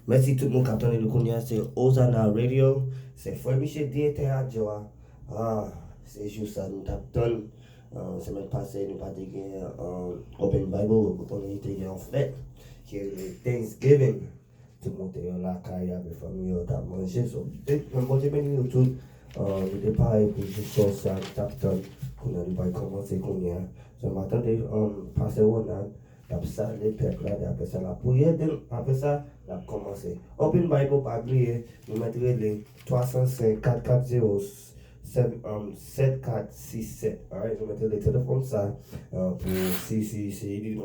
Merci tout le monde qui a entendu le connaître, c'est Ozana Radio. C'est Frère Michel Diété à Joa. Ah, c'est juste ça, nous t'attendons. Semaine passée, nous avons fait Open Bible, pour qu'on ait en fête, qui est le Thanksgiving. Tout le monde est là, quand il y a des familles qui ont mangé. Bon Dieu béni nous tous. Nous départ pour juste ça, nous t'attendons. Qu'on a dû commencer qu'on y a. Je m'attendais, passer au nan. Après ça, les peuples là, après ça, la prière, après ça, la commencer. Open Bible, pas oublier, nous mettrons les 305 440 7467. Alright, nous mettons les téléphones ça. Pour si nous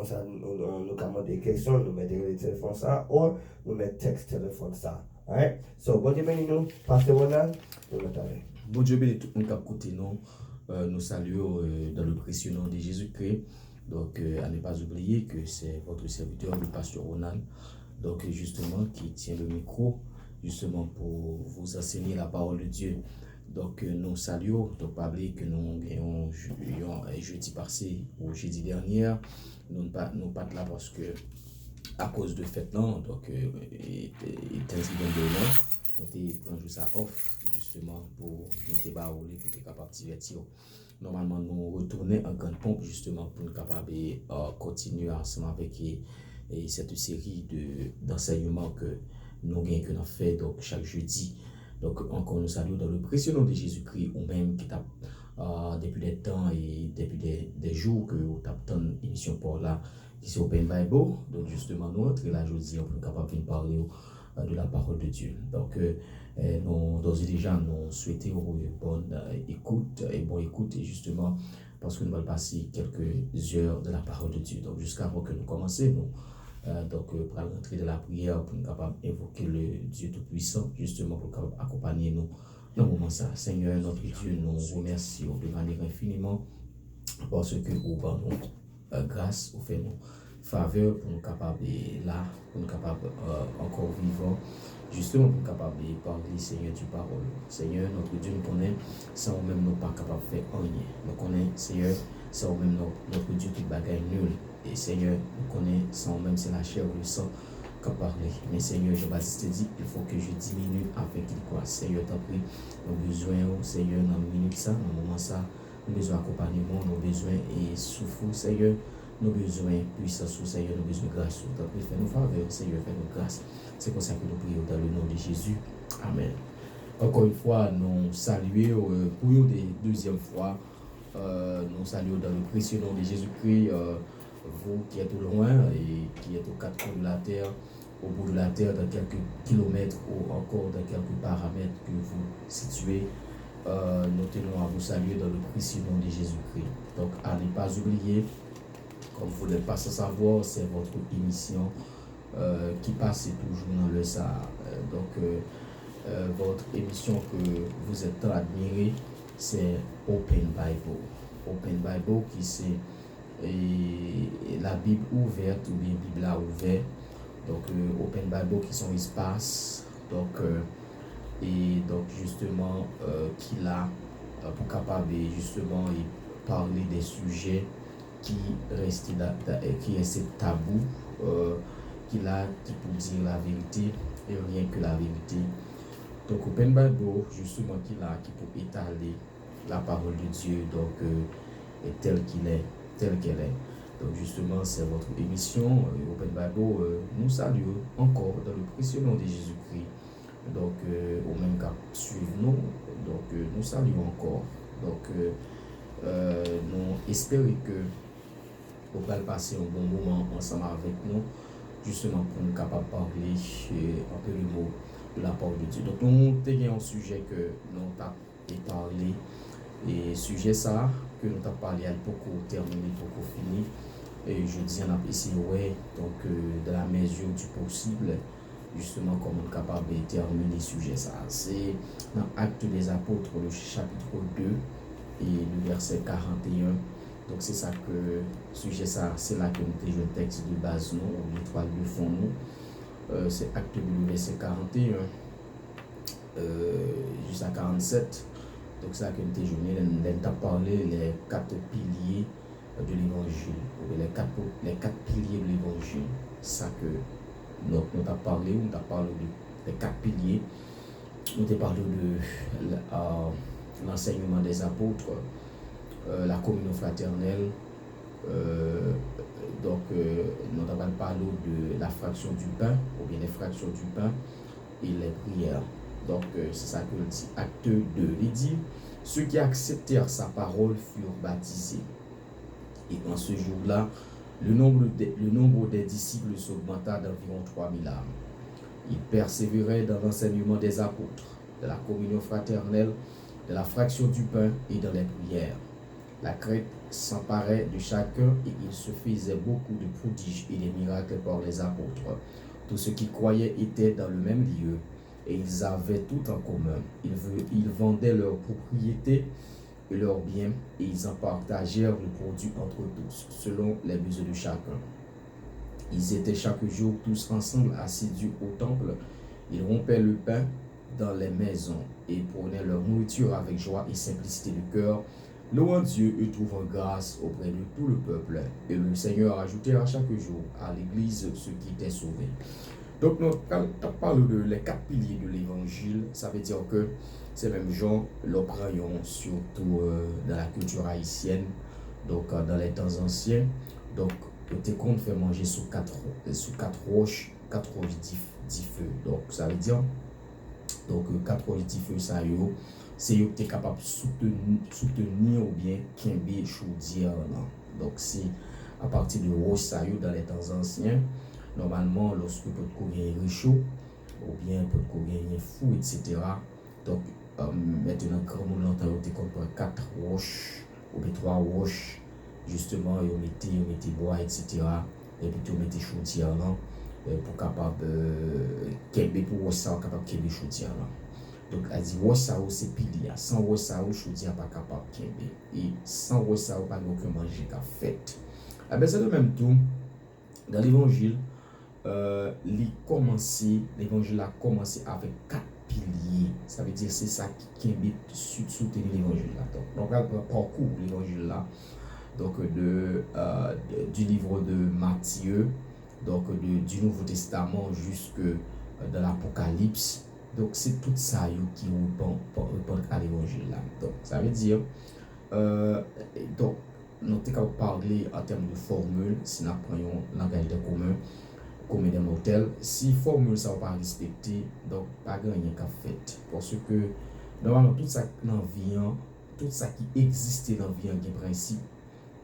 avons des questions, nous mettons les téléphones ça, ou nous mettons texte téléphone ça. Alright, so, bon Dieu béni nous, pasteur Ronald, nous mettons. Bon Dieu béni tout le monde qui a côté nous. Nous saluons dans le précieux nom de Jésus-Christ. Donc, à ne pas oublier que c'est votre serviteur, le pasteur Ronald, donc justement, qui tient le micro, justement, pour vous enseigner la parole de Dieu. Donc, nous saluons, donc, pas oublier que nous avons jeudi passé ou jeudi dernier, nous pas là parce que, à cause de fête, non, donc, Thanksgiving de là, nous avons ça off, justement, pour nous débarrouler, pour être capable de divertir. Normalement, nous retourner en grande pompe, justement, pour nous capable de continuer ensemble avec cette série d'enseignements que nous avons fait donc, chaque jeudi. Donc, encore nous saluons dans le précieux nom de Jésus-Christ, ou même qui t'a depuis des temps et depuis des jours que vous avez une émission pour là, qui c'est Open Bible. Donc, justement, nous entrons là jeudi, on peut capable de parler de la parole de Dieu. Donc, nous, d'ores et déjà, nous souhaitons une bonne écoute et justement, parce que nous allons passer quelques heures de la parole de Dieu. Donc, jusqu'à avant que nous commencions, nous, pour rentrer dans la prière, pour nous capables d'évoquer le Dieu Tout-Puissant, justement, pour accompagner nous dans le moment ça. Seigneur, notre Dieu, nous remercions de manière infiniment parce que vous nous grâce, vous faites nous faveur pour nous capables là, pour nous capables encore vivants, justement pour nous capables de parler, Seigneur, du parole. Seigneur, notre Dieu, nous connaît, sans nous-mêmes, nous pas capables de faire rien. Nous connaissons, Seigneur, sans nous-mêmes, notre Dieu, tout bagaille nul. Et Seigneur, nous connaissons, sans nous-mêmes, c'est la chair ou le sang qui parle. Mais Seigneur, Jean-Baptiste dit, il faut que je diminue afin qu'il croisse. Seigneur, t'en prie, nous avons besoin, Seigneur, dans le minute ça, dans le moment ça, nous avons besoin d'accompagnement, nous avons besoin et souffle, Seigneur. Nous avons besoin de puissance, Seigneur, nous avons besoin de grâce. Donc, fais-nous faveur, Seigneur, fais-nous grâce. C'est pour ça que nous prions dans le nom de Jésus. Amen. Encore une fois, nous saluons pour une deuxième fois. Nous saluons dans le précieux nom de Jésus-Christ, vous qui êtes au loin et qui êtes aux quatre coins de la terre, au bout de la terre, dans quelques kilomètres ou encore dans quelques paramètres que vous situez. Nous tenons à vous saluer dans le précieux nom de Jésus-Christ. Donc, à ne pas oublier, comme vous n'êtes pas sans savoir, c'est votre émission qui passe toujours dans le ça. Votre émission que vous êtes admirée, c'est Open Bible. Open Bible qui c'est la Bible ouverte ou bien Bible à ouvert. Donc, Open Bible qui sont espace. Et donc justement, qui l'a pour capable justement parler des sujets qui reste tabou, qui peut dire la vérité et rien que la vérité. Donc Open Bible, justement, qui peut étaler la parole de Dieu, donc telle qu'elle est. Donc justement, c'est votre émission, Open Bible, nous saluons encore dans le précieux nom de Jésus-Christ. Donc, au même cas, suivez-nous. Donc, nous saluons encore. Donc, nous espérons que vous allez passer un bon moment ensemble avec nous, justement pour nous capables de parler un peu le mot de la parole de Dieu. Donc, nous avons un sujet que nous avons parlé. Et sujet ça, que nous avons parlé, à beaucoup terminé, beaucoup fini. Et je dis en apprécié, ouais, donc, de la mesure du possible. Justement, comme on est capable de terminer le sujet, ça. C'est dans Actes des Apôtres, le chapitre 2 et le verset 41. Donc, c'est ça que, sujet ça, c'est là que nous avons le texte de base, nous, ou l'étoile de fond, nous. C'est Acte 2, verset 41, jusqu'à 47. Donc, c'est là que nous avons parlé les 4 piliers de l'évangile, les quatre piliers de l'évangile. Ça que Donc, nous avons parlé des 4 piliers. Nous avons parlé de l'enseignement des apôtres, la communion fraternelle. Nous avons parlé de la fraction du pain, ou bien les fractions du pain et les prières. Donc, c'est ça que dit acte 2. Il dit, ceux qui acceptèrent sa parole furent baptisés. Et en ce jour-là, le nombre des disciples s'augmenta d'environ 3000 âmes. Ils persévéraient dans l'enseignement des apôtres, de la communion fraternelle, de la fraction du pain et dans les prières. La crainte s'emparait de chacun et il se faisait beaucoup de prodiges et de miracles par les apôtres. Tous ceux qui croyaient étaient dans le même lieu et ils avaient tout en commun. Ils vendaient leurs propriétés et leurs biens et ils en partagèrent le produit entre tous, selon les besoins de chacun. Ils étaient chaque jour tous ensemble assidus au temple. Ils rompaient le pain dans les maisons et prenaient leur nourriture avec joie et simplicité de cœur, louant Dieu et trouvant grâce auprès de tout le peuple. Et le Seigneur ajoutait à chaque jour à l'Église ceux qui étaient sauvés. Donc, quand on parle de les 4 piliers de l'Évangile, ça veut dire que ces mêmes gens le prennent surtout dans la culture haïtienne, donc dans les temps anciens. Donc, le qu'on fait manger sous 4 roches, 4 roches feu. Donc, ça veut dire, donc 4 roches feu, ça y est, c'est eux qui est capable de soutenir ou bien qu'un chaudière. Donc, c'est à partir de roches, ça y est, dans les temps anciens. Normalement, lorsque peut courir chaud, ou bien peut courir fou, etc. Donc, maintenant, quand on entend, on 4 roches, ou bien 3 roches, justement, on mettait bois, etc. Et puis, on mettait chaudière là, pour capable, pour ça, capable de chaudière là. Donc, elle dit, ça c'est pilier. Sans ça, chaudière pas capable de et sans ça, pas aucun manger qu'à fait. Eh bien, c'est le même tout. Dans l'évangile, l'évangile a commencé avec 4 piliers. Ça veut dire c'est ça qui soutient l'évangile là. Donc on va parcourir l'évangile là. Donc du livre de Matthieu, donc du Nouveau Testament jusque dans l'Apocalypse. Donc c'est tout ça qui répond à l'évangile là. Donc ça veut dire donc nous avons parlé en termes de formule, si nous prenons langage de commun des mortels, si formule ça va pas respecter, donc pas gagner qu'à fait. Parce que normalement tout ça dans la vie, tout ça qui existe dans la vie a un principe,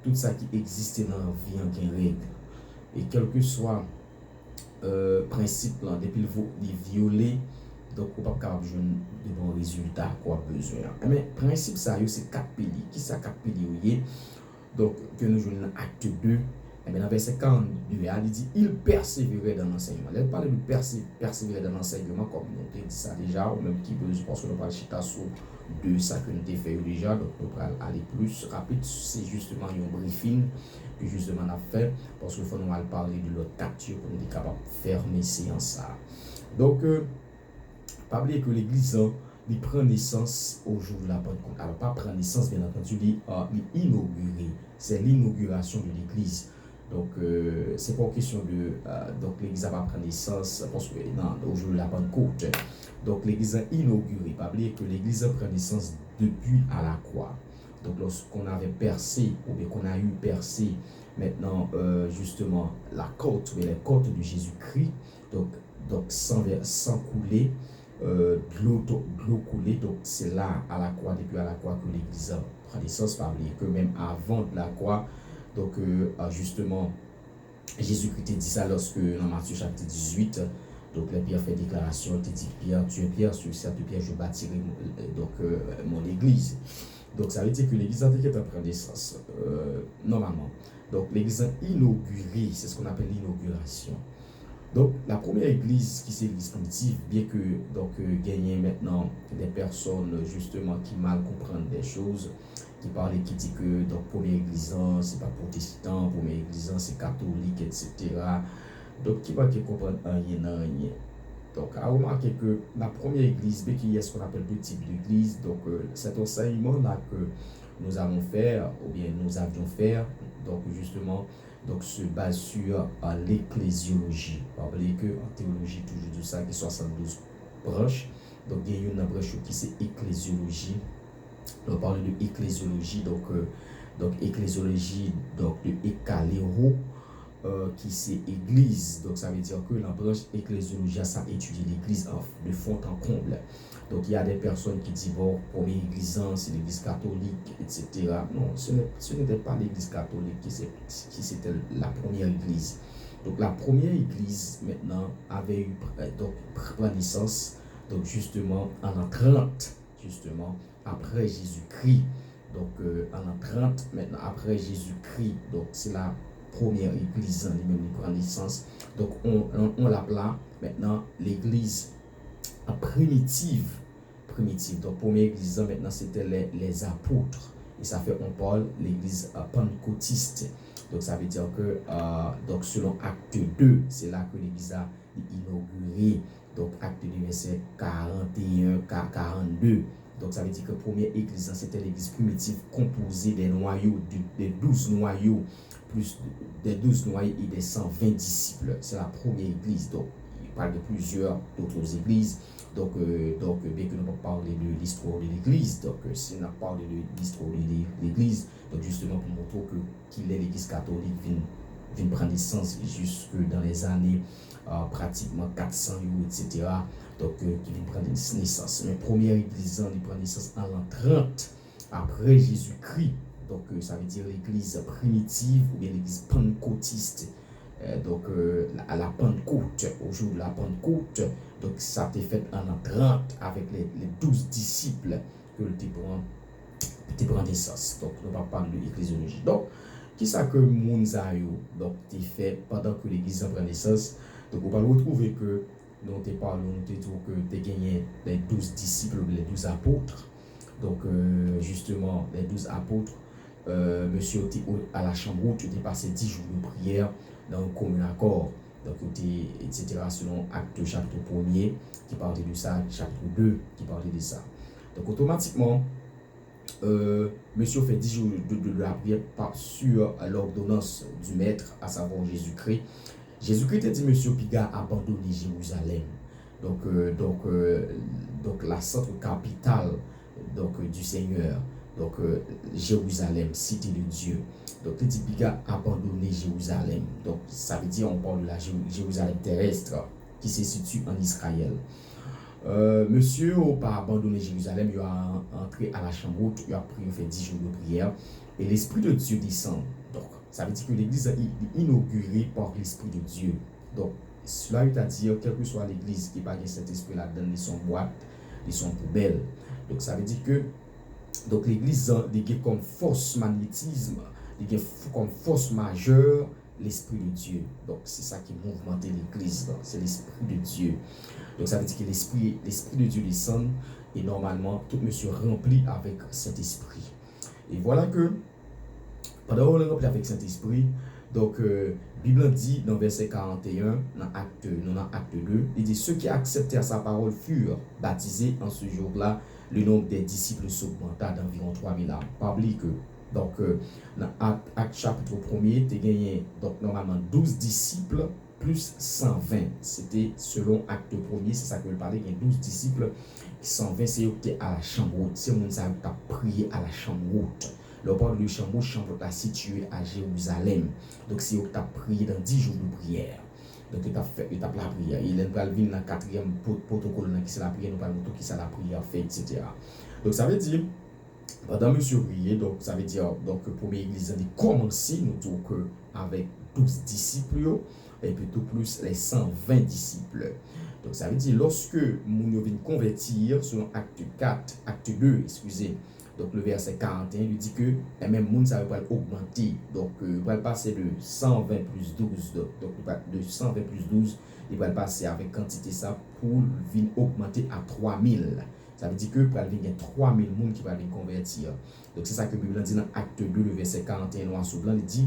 tout ça qui existe dans la vie a une règle. Et quel que soit principe là, depuis le violer, donc on pas capable de bons résultats quoi besoin. Mais principe ça c'est 4 piliers. Qui ça 4 piliers? Donc que nous jouons dans acte 2. Et bien dans verset 42, il dit il persévérait dans l'enseignement. Il parle de persévérer dans l'enseignement, comme nous avons dit ça déjà, ou même qui besoin, parce que nous parlons de ça que nous avons fait déjà, donc nous allons aller plus rapide. C'est justement un briefing que justement on a fait, parce qu'il faut nous parler de l'autre capture pour nous être capable de fermer séance. Donc, pas oublier que l'église, il prend naissance au jour de la Pentecôte. Alors, pas prendre naissance, bien entendu, il inauguré. C'est l'inauguration de l'église. Donc, c'est pas une question de. Donc, l'église va prendre naissance parce que, non, au jour de la Pentecôte. Donc, l'église a inauguré. Pas oublier que l'église prend naissance depuis à la croix. Donc, lorsqu'on avait percé, ou bien qu'on a eu percé, maintenant, justement, la côte, ou les côtes de Jésus-Christ, donc sans couler, de l'eau coulée, donc c'est là, à la croix, depuis à la croix, que l'église prend naissance. Pas oublier que même avant de la croix, donc, justement, Jésus-Christ dit ça lorsque, dans Matthieu chapitre 18, donc, les Pierre fait déclaration, il dit Pierre, tu es Pierre, sur cette pierre, je bâtirai mon église. Donc, ça veut dire que l'église a été en train de naissance, normalement. Donc, l'église a inauguré, c'est ce qu'on appelle l'inauguration. Donc, la première église qui c'est l'église primitive, bien que, donc, gagner maintenant des personnes, justement, qui mal comprennent des choses, qui parle qui dit que donc première église c'est pas protestant, première église c'est catholique, etc. Donc qui va comprendre rien. Donc à remarquer que la première église, bien qu'il y ait ce qu'on appelle deux types d'églises, donc cet enseignement là que nous allons faire, ou bien nous avions faire, donc justement, donc se base sur l'ecclésiologie. Rappelez que en théologie, toujours de ça, il y a 72 branches. Donc il y a une branche qui c'est ecclésiologie. On parle de ecclésiologie, donc ecclésiologie, donc de eccalero, qui c'est église. Donc ça veut dire que la branche ecclésiologie, ça étudie l'église de fond en comble. Donc il y a des personnes qui disent, bon, première église, c'est l'église catholique, etc. Non, ce n'était pas l'église catholique qui c'était la première église. Donc la première église maintenant avait eu donc naissance, donc justement en l'an 30, justement après Jésus-Christ. Donc en l'an 30 maintenant après Jésus-Christ, donc c'est la première église en lui-même qui prend naissance. Donc on l'appelle maintenant l'église primitive. Donc première église maintenant c'était les apôtres. Et ça fait on parle l'église pentecôtiste. Donc ça veut dire que donc selon acte 2, c'est là que l'église a inauguré. Donc acte 2 verset 41 42. Donc ça veut dire que la première église c'était l'église primitive composée des noyaux, des 12 noyaux, plus des 12 noyaux et des 120 disciples. C'est la première église. Donc il parle de plusieurs d'autres églises. Donc, bien que nous ne parler de l'histoire de l'église, donc si on a parlé de l'histoire de l'église, donc justement pour montrer qu'il est l'église catholique vient prendre naissance jusque dans les années pratiquement 400, etc. Donc, qui vient prendre naissance. Mais première église, il prend naissance en l'an 30 après Jésus-Christ. Donc, ça veut dire l'église primitive ou bien l'église pentecôtiste. Donc, à la Pentecôte, au jour de la Pentecôte, donc ça a été fait en l'an 30 avec les 12 disciples que tu prends naissance. Donc, on va parler de l'ecclésiologie. Donc, qui ça que Mounzayo, donc, tu fait pendant que l'église prend naissance. Donc, on va retrouver que nous te parlons, nous te disons que tu as gagné les 12 disciples, les 12 apôtres. Donc, justement, les 12 apôtres, monsieur à la chambre, tu t'es passé 10 jours de prière dans un commun accord. Donc, etc. selon acte chapitre 1er qui parlait de ça, chapitre 2 qui parlait de ça. Donc, automatiquement, monsieur fait 10 jours de la prière sur l'ordonnance du maître, à savoir Jésus-Christ. Jésus-Christ a dit, monsieur Piga abandonné Jérusalem. Donc la centre capitale du Seigneur. Donc, Jérusalem, cité de Dieu. Donc, il dit Piga abandonné Jérusalem. Donc, ça veut dire, on parle de la Jérusalem terrestre qui se situe en Israël. Monsieur n'a pas abandonné Jérusalem, il a entré à la chambre haute, il a prié, il a fait 10 jours de prière. Et l'Esprit de Dieu descend. Donc, ça veut dire que l'Église est inaugurée par l'Esprit de Dieu. Donc, cela veut dire, quelle que soit l'Église qui n'a pas cet esprit-là, dans son boîte, dans son poubelle. Donc, ça veut dire que donc l'église a comme force magnétisme, comme force majeure l'esprit de Dieu. Donc c'est ça qui mouvemente l'église, c'est l'esprit de Dieu. Donc ça veut dire que l'esprit de Dieu descend et normalement tout monsieur rempli avec cet esprit. Et voilà que pendant qu'on est rempli avec cet esprit, donc Bible dit dans verset 41 dans acte 2, il dit ceux qui acceptèrent sa parole furent baptisés en ce jour-là. Le nombre des disciples s'augmenta d'environ 3000 âmes. Pas oublier que, donc, dans Acte chapitre 1er, tu as gagné, donc, normalement, 12 disciples plus 120. C'était selon Acte 1er, c'est ça que je parlais, il y a 12 disciples, 120, c'est eux qui étaient à la chambre haute. C'est eux qui ont prié à la chambre haute. Le port de chambre est situé à Jérusalem. Donc, c'est eux qui ont prié dans 10 jours de prière. Donc, il a fait la prière. Il est venu dans le 4e protocole qui c'est la prière, nous parlons qui c'est la prière fait, etc. Donc, ça veut dire, pendant monsieur prier, donc ça veut dire, donc, pour l'église, on a commencé, nous disons que avec 12 disciples, et puis tout plus les 120 disciples. Donc, ça veut dire, lorsque nous vient convertir, selon acte 2, excusez, donc le verset 41 lui dit que et même monde ça va augmenter, donc il va passer de 120 plus 12, donc de 120 plus 12 il va passer avec quantité ça pour venir augmenter à 3000. Ça veut dire que pour venir 3000 monde qui va venir convertir. Donc c'est ça que la Bible dit dans acte 2 le verset 41 noir sur blanc, il dit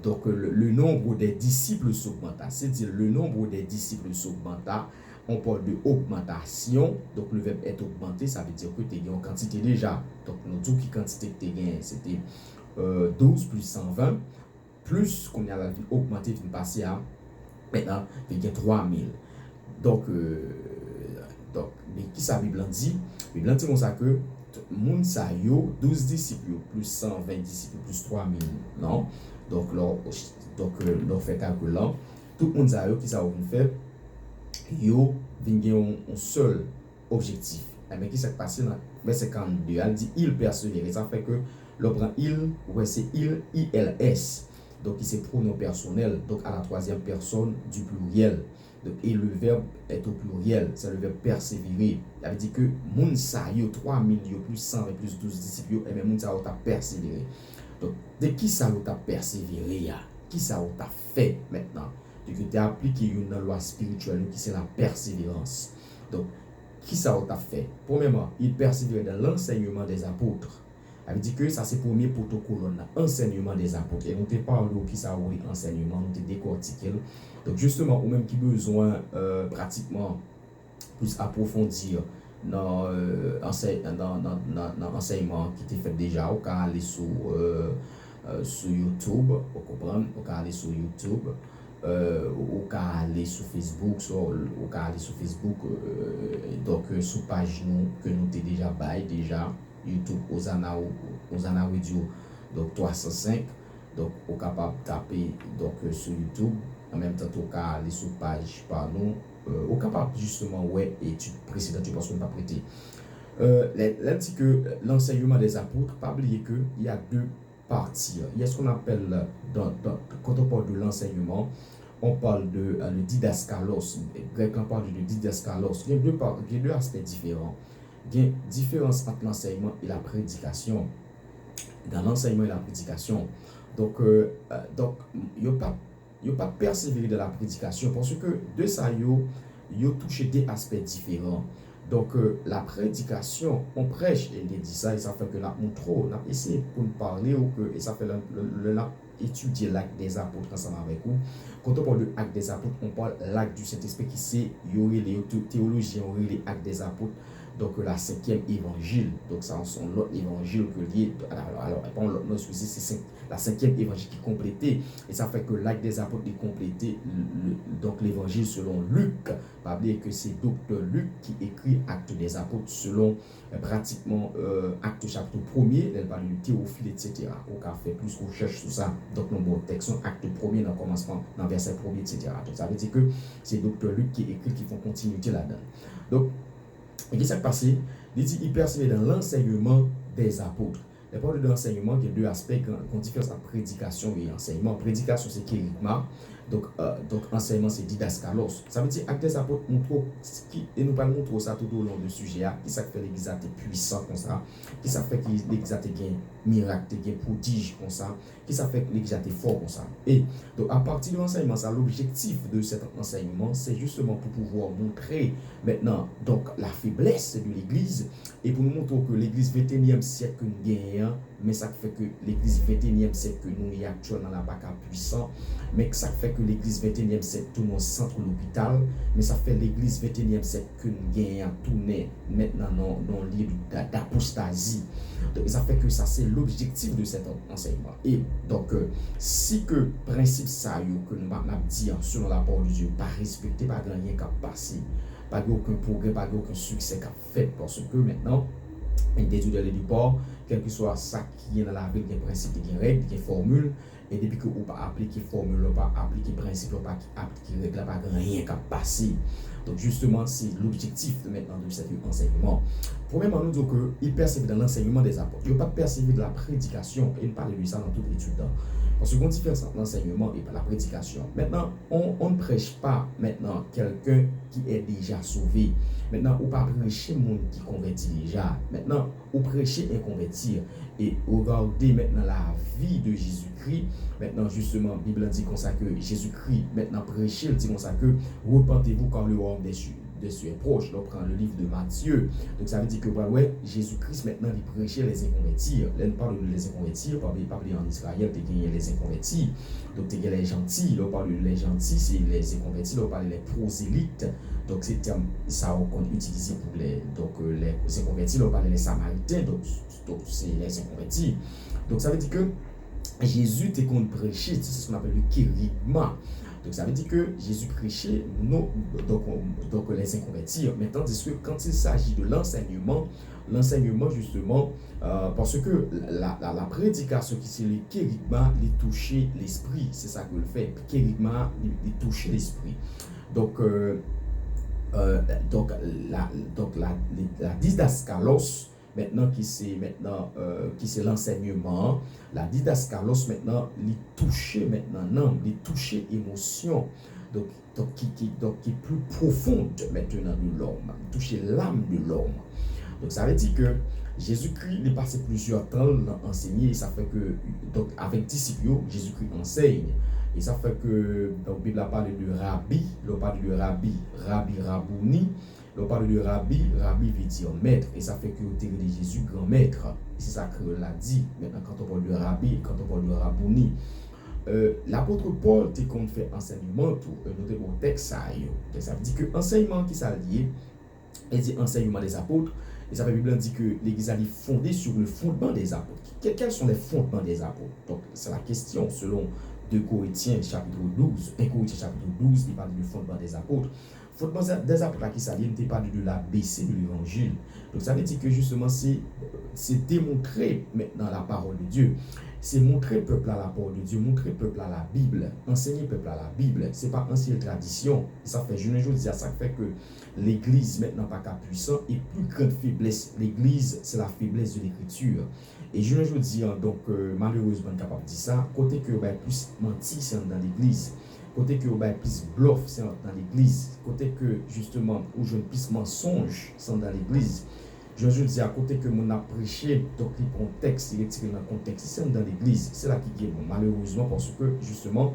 donc le nombre des disciples s'augmenta, c'est-à-dire le nombre des disciples s'augmenta on parle de augmentation, donc le verbe est augmenté, ça veut dire que tu as une quantité déjà. Donc nous disons que quantité que tu as gagné, c'était 12 plus 120, plus qu'on a la vie augmentée, qui passer à maintenant, il y a 3000. Donc, mais qui ça Bible dit? Bible dit comme ça que moun sa yo 12 disciples plus 120 disciples plus 3000, non? Donc leur fait calcul là, tout le monde sa yo qui ça vont faire yo vinn un seul objectif. Mais qui s'est passé dans verset 42, elle dit il persévère. Ça fait que le prend il, ouais c'est il, ILS. Donc il c'est pronom personnel, donc à la troisième personne du pluriel. Donc, et le verbe est au pluriel, c'est le verbe persévérer. Il veut dire que moun sa yo 3000 plus 100 plus 12 disciples, et même moun sa yo t'a persévéré. Donc de qui ça yo t'a persévéré ya? Qui ça yo t'a fait maintenant? Donc tu as appliqué une loi spirituelle qui c'est la persévérance. Donc qui ça yo t'a fait? Premièrement, il persévérait dans l'enseignement des apôtres. Ça veut dire que ça c'est premier protocole, enseignement des apôtres. Et on te parle de qui ça oui enseignement, on te décortiquer. Donc justement, ou même qui besoin pratiquement plus approfondir dans l'enseignement qui était fait déjà, on peut aller sur YouTube, vous comprenez, on peut aller sur YouTube, on peut aller sur Facebook, on peut aller sur Facebook, donc sur page nous que nous t'ai déjà bail déjà. YouTube Osana Radio donc 305 donc on est capable de taper donc sur YouTube en même temps on peut aller sur page par nous on est capable justement ouais étude précédente parce qu'on n'a pas prêté là dit que l'enseignement des apôtres pas oublier que il y a deux parties. Il y a ce qu'on appelle quand on parle de l'enseignement on parle de le didaskalos. Grec on parle de didaskalos. Il y a deux aspects différents. Il y a une différence entre l'enseignement et la prédication. Dans l'enseignement et la prédication, donc il n'y a pas persévérer dans la prédication parce que de ça, il y a touché des aspects différents. Donc, la prédication, on prêche, et il dit ça, et ça fait que nous montrons, on a essayé pour nous parler, et ça fait étudier l'acte des apôtres ensemble avec vous. Quand on parle de l'acte des apôtres, on parle de l'acte du Saint-Esprit qui c'est, il y aurait les théologiens, il y aurait les actes des apôtres. Donc la 5e évangile, donc ça sont l'autre évangile que lié. Alors c'est la 5e évangile qui est complétée et ça fait que l'acte des apôtres est complété. Donc l'évangile selon Luc, pas oublier que c'est docteur Luc qui écrit acte des apôtres selon pratiquement acte chapitre 1er, elle parle du Théophile, etc. On a fait plus recherche sur ça. Donc nos bons textes sont acte 1er dans le commencement, dans verset 1er, etc. Donc ça veut dire que c'est docteur Luc qui écrit, qui font continuité là-dedans. Donc et qu'est-ce qui s'est passé? Il dit qu'il persévère dans l'enseignement des apôtres. Les parole de l'enseignement, il y a deux aspects qu'on différence entre prédication et enseignement. Prédication, c'est kérigma. Donc enseignement, c'est didaskalos. Ça veut dire acte des apôtres montre et nous parlons montrer ça tout au long du sujet. Qui ça fait l'église puissant comme ça? Qui ça fait que l'église a gain miracle, gain prodige comme ça? Qui ça fait que l'église est fort comme ça? Et donc à partir de l'enseignement, ça l'objectif de cet enseignement, c'est justement pour pouvoir montrer maintenant donc la faiblesse de l'église et pour nous montrer que l'église 21e siècle que nous gagnons, mais ça fait que l'église 21e siècle que nous y actuellement n'a pas puissant, mais ça fait que l'église 21e siècle tout le centre de l'hôpital, mais ça fait l'église 21e siècle que nous gagnons tourner maintenant dans le livre d'apostasie. Donc ça fait que ça c'est l'objectif de cet enseignement. Et donc si que principe ça que nous avons dit selon la parole de Dieu, pas respecté, pas rien qu'à passer, pas aucun progrès, pas aucun succès qu'a fait parce que maintenant il détruit du port, quel que soit ça qui est dans la vie, il y a principe, il y a règles, il y a formule, et depuis que vous pas appliquer formule, vous pas appliquer principe, vous pas appliquer règle, pas rien qu'à passer. Donc justement, c'est l'objectif maintenant de cet enseignement. Premièrement, nous disons qu'il persévère dans l'enseignement des apôtres. Il ne va pas persévérer dans la prédication, et il parle de ça dans toute l'étude. Parce qu'on différence entre l'enseignement et la prédication. Maintenant, on ne prêche pas maintenant quelqu'un qui est déjà sauvé. Maintenant, on ne pas prêcher le monde qui convertit déjà. Maintenant, on prêcher et convertir. Et regardez maintenant la vie de Jésus-Christ. Maintenant, justement, la Bible dit comme ça que Jésus-Christ, maintenant prêcher, il dit comme ça que repentez-vous car le royaume de ses proches. Donc, prend le livre de Matthieu. Donc, ça veut dire que, ouais, Jésus-Christ, maintenant, il prêchait les inconvertis. Là, on parle de les inconvertis, on parle en Israël, tu gagné les inconvertis. Donc, tu gagné les gentils. Là, on parle de les gentils, c'est les inconvertis. Là, on parle des prosélytes. Donc, c'est terme, ça, on utilise pour les inconvertis. Là, on parle des samaritains. Donc c'est les inconvertis. Donc, ça veut dire que Jésus était qu'on prêchait, c'est ce qu'on appelle le kérigma. Donc, ça veut dire que Jésus prêchait donc les inconvertis. Mais tandis que quand il s'agit de l'enseignement justement, parce que la prédication qui c'est le kérigma, il touchait l'esprit. C'est ça que le fait. Kérigma, il touchait l'esprit. Donc, la didascalos, maintenant qui c'est l'enseignement, la didascalos maintenant il touchait maintenant il touchait émotion, donc qui est plus profonde maintenant de l'homme, toucher l'âme de l'homme. Donc ça veut dire que Jésus-Christ il est passé plusieurs temps à enseigner, et ça fait que donc avec disciples Jésus-Christ enseigne. Et ça fait que donc la Bible a parlé de rabbi, on parle de rabbi rabouni, on parle de rabbi veut dire maître, et ça fait que au de Jésus grand maître. Et c'est ça que l'a dit. Maintenant quand on parle de rabbi, quand on parle de rabouni, l'apôtre Paul te qu'on fait enseignement tout notamment texte ça veut dire que enseignement qui s'allie, il dit enseignement des apôtres. Et ça, la Bible dit que l'Église est fondée sur le fondement des apôtres. Quels sont les fondements des apôtres? Donc, c'est la question selon 2 Corinthiens chapitre 12. 1 Corinthiens chapitre 12, il parle du fondement des apôtres. Fondement des apôtres qui s'allie, il parle de l'ABC de l'Évangile. Donc, ça veut dire que justement, c'est démontrer maintenant la parole de Dieu. C'est montrer peuple à la parole de Dieu, montrer peuple à la Bible, enseigner peuple à la Bible. C'est pas ancienne tradition. Ça fait, je dis ça fait que l'Église maintenant pas qu'à puissant et plus grande faiblesse. L'Église, c'est la faiblesse de l'Écriture. Et je dis donc malheureusement capable de dire ça. Côté que plus menti, c'est dans l'Église. Côté que plus bluff, c'est dans l'Église. Côté que justement où je plus mensonge, c'est dans l'Église. Je dis à côté que mon a prêché, donc il prend texte, il est tiré dans le contexte, c'est dans l'église, c'est là qui est bon, malheureusement, parce que justement,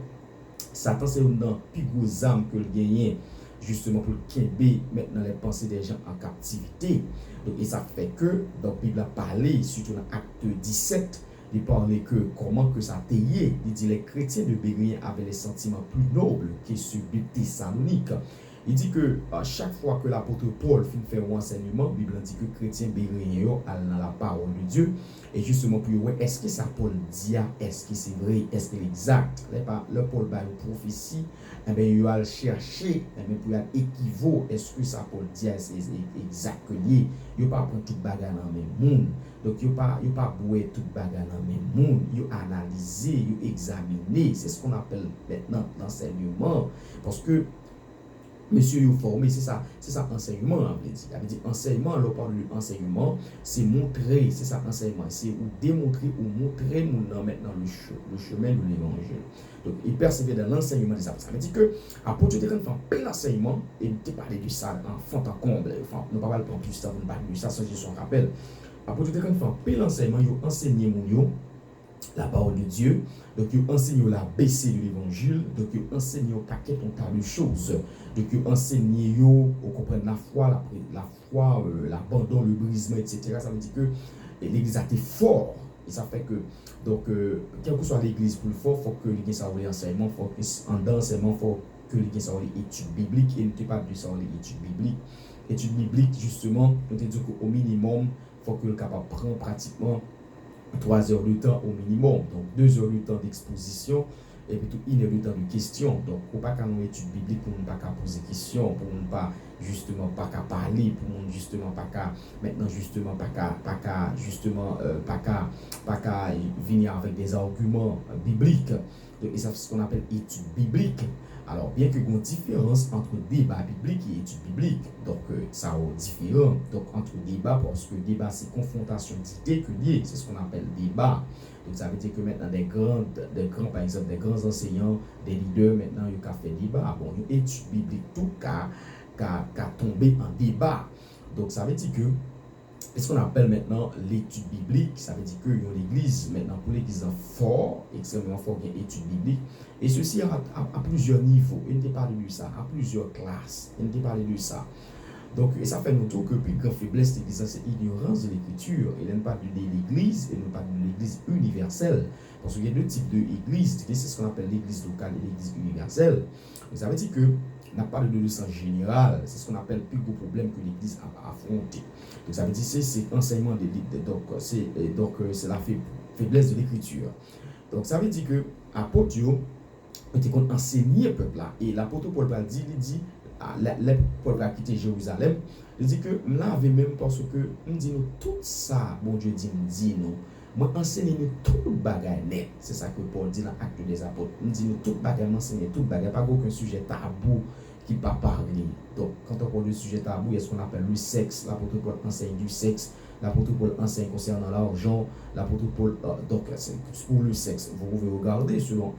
Satan c'est une plus grosse âme que le gagner, justement pour qu'il maintenant les pensées des gens en captivité. Donc, et ça fait que, donc, la Bible a parlé, surtout dans Acte 17, il parlait que comment que ça t'ayait, il dit les chrétiens de Béréen avaient les sentiments plus nobles que ceux de Thessalonique. Il dit que à chaque fois que l'apôtre Paul fait un enseignement, la Bible dit que les chrétiens béréens allent dans la parole de Dieu. Et justement, pour voir est-ce que ça Paul dit, est-ce que c'est vrai, est-ce que c'est exact. Le Paul va une prophétie, et bien il va chercher, pour équivaut, est-ce que ça Paul dit, c'est exact que lié. Il ne va pas prendre toute bagarre dans le même monde. Donc, il ne va pas boire toute bagarre dans le même monde. Il va analyser, il va examiner. C'est ce qu'on appelle maintenant l'enseignement. Parce que monsieur you formé, c'est ça enseignement en fait. Ça veut dire enseignement, alors parle de enseignement, c'est montrer, c'est ça enseignement, c'est ou démontrer ou montrer maintenant le chemin de l'évangile. Donc il persévère dans l'enseignement des apôtres. Ça veut dire que apôtre de fait plein d'enseignement et ne te parler de ça en fond en comble. Enfin, nous ne parlons pas plus tard, nous parlons de ça sans je son rappel. Apôtre de fait plein d'enseignement, il enseigné mon la parole de Dieu, donc il enseigne la baissée de l'évangile, donc il enseigne un tas de choses, donc il enseigne on comprend la foi, l'abandon, le brisement, etc. Ça veut dire que l'église a été fort, et ça fait que donc quelle que soit l'église plus fort, il faut que l'église ait un enseignement, il faut que en enseignement, il faut que l'église ait une étude biblique, et ne pas de ça une étude biblique. Étude biblique justement, on te dit qu'au minimum, il faut que le capable prendre pratiquement 3 heures de temps au minimum, donc 2 heures de temps d'exposition et puis 1 heure de temps de questions. Donc, pour pas qu'à une étude biblique, pour ne pas poser des questions, pour ne pas justement pas qu'à parler, pour ne justement pas qu'à maintenant justement pas qu'à venir avec des arguments bibliques. Donc, et ça c'est ce qu'on appelle étude biblique. Alors, bien qu'il y ait une différence entre débat biblique et étude biblique, donc ça a différent. Donc, entre débat, parce que débat c'est confrontation d'idées que lié, c'est ce qu'on appelle débat. Donc, ça veut dire que maintenant, des grands, par exemple, des grands enseignants, des leaders, maintenant, ils ont fait débat. Bon, une étude biblique, tout cas, tombé en débat. Donc, ça veut dire que c'est ce qu'on appelle maintenant l'étude biblique. Ça veut dire que l'église, maintenant pour l'église fort, extrêmement fort, il y a étude biblique. Et ceci à plusieurs niveaux. Il ne parle de ça, à plusieurs classes. Il ne parle de ça. Donc, et ça fait nous tout que plus grande faiblesse de l'église, c'est l'ignorance de l'écriture. Il ne parle de l'église, et ne parle de l'église universelle. Parce qu'il y a deux types d'églises. C'est ce qu'on appelle l'église locale et l'église universelle. Donc, ça veut dire que n'a pas de sens général. C'est ce qu'on appelle le plus gros problème que l'église a affronté. Donc, ça veut dire que c'est l'enseignement de l'Église. Donc, c'est la faiblesse de l'écriture. Donc, ça veut dire que l'apôtre, il était enseigné le peuple là. Et l'apôtre Paul dit, Paul a quitté Jérusalem. Il dit que là, même parce que nous disons tout ça, bon Dieu dit nous. Moi, enseignez-nous tout le bagage net. C'est ça que Paul dit dans l'acte des apôtres. Nous disons tout le bagage, enseignez tout le bagage. Pas aucun sujet tabou qui ne peut pas parler. Donc, quand on parle de sujet tabou, il y a ce qu'on appelle le sexe. L'apôtre Paul enseigne du sexe. L'apôtre Paul enseigne concernant l'argent. L'apôtre Paul, donc, pour le sexe, vous pouvez regarder selon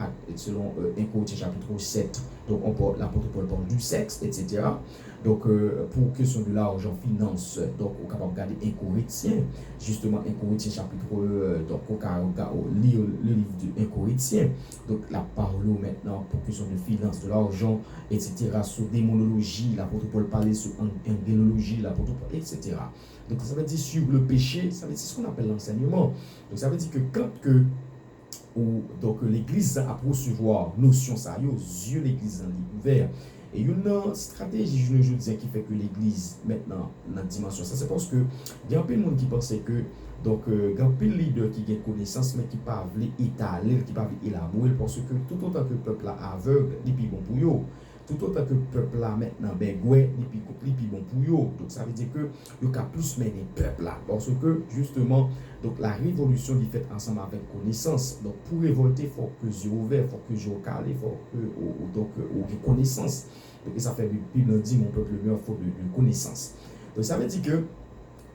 1 Corinthiens chapitre 7. Donc, l'apôtre Paul parle du sexe, etc. Donc, pour question de l'argent, finance, donc, on est capable de regarder 1 Corinthiens, justement, 1 Corinthiens chapitre, donc, on lit le livre de 1 Corinthiens, donc, la parole maintenant, pour question de finance, de l'argent, etc., sur démonologie, l'apôtre Paul parlait sur angénologie, l'apôtre Paul, etc. Donc, ça veut dire sur le péché, ça veut dire ce qu'on appelle l'enseignement. Donc, ça veut dire que quand donc l'église a pour recevoir notion ça, aux yeux l'église en ouvert. Et une stratégie, je dis, qui fait que l'église, maintenant, dans la dimension, ça c'est parce que il y a un peu de monde qui pensait que, donc, il y a un peu de leaders qui ont connaissance, mais qui ne peuvent pas étaler, qui ne peuvent pas élaborer, parce que tout autant que le peuple est aveugle, et puis bon pour eux, tout autant que le peuple là maintenant, ben, et puis bon pour eux. Donc, ça veut dire que le cas plus mener le peuple là, parce que, justement, donc, la révolution est faite ensemble avec connaissance. Donc, pour révolter, il faut que j'ai ouvert, il faut que j'ai calé, il faut que connaissance. Donc, ça fait, Bible dit, mon peuple meurt, il faut de connaissance. Donc, ça veut dire que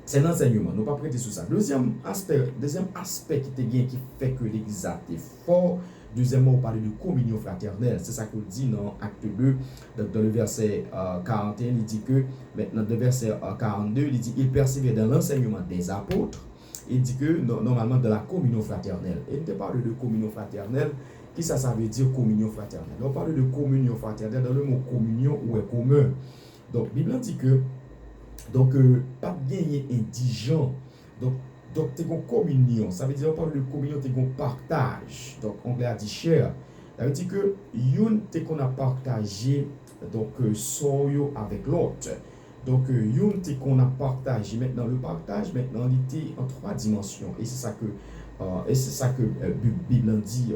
c'est l'enseignement. Nous ne pas prêter sur ça. Deuxième aspect qui fait que l'église est fort. Deuxièmement, on parle de communion fraternelle. C'est ça qu'on dit dans Acte 2, dans le verset 41. Il dit que, maintenant, dans le verset 42, il dit il persévère dans l'enseignement des apôtres. Il dit que, normalement, dans la communion fraternelle. Et il parle de communion fraternelle. Qu'est-ce que ça veut dire communion fraternelle? On parle de communion fraternelle dans le mot communion ou est commun. Donc, la Bible dit que, donc, pas de gagner indigent. Donc, tu as une communion. Ça veut dire, on parle de communion, tu as un partage. Donc, anglais a dit share. Ça veut dire que, qu'on a partagé, donc, son avec l'autre. Donc, qu'on a partagé. Maintenant, le partage, maintenant, il était en 3 dimensions. Et c'est ça que Bible dit.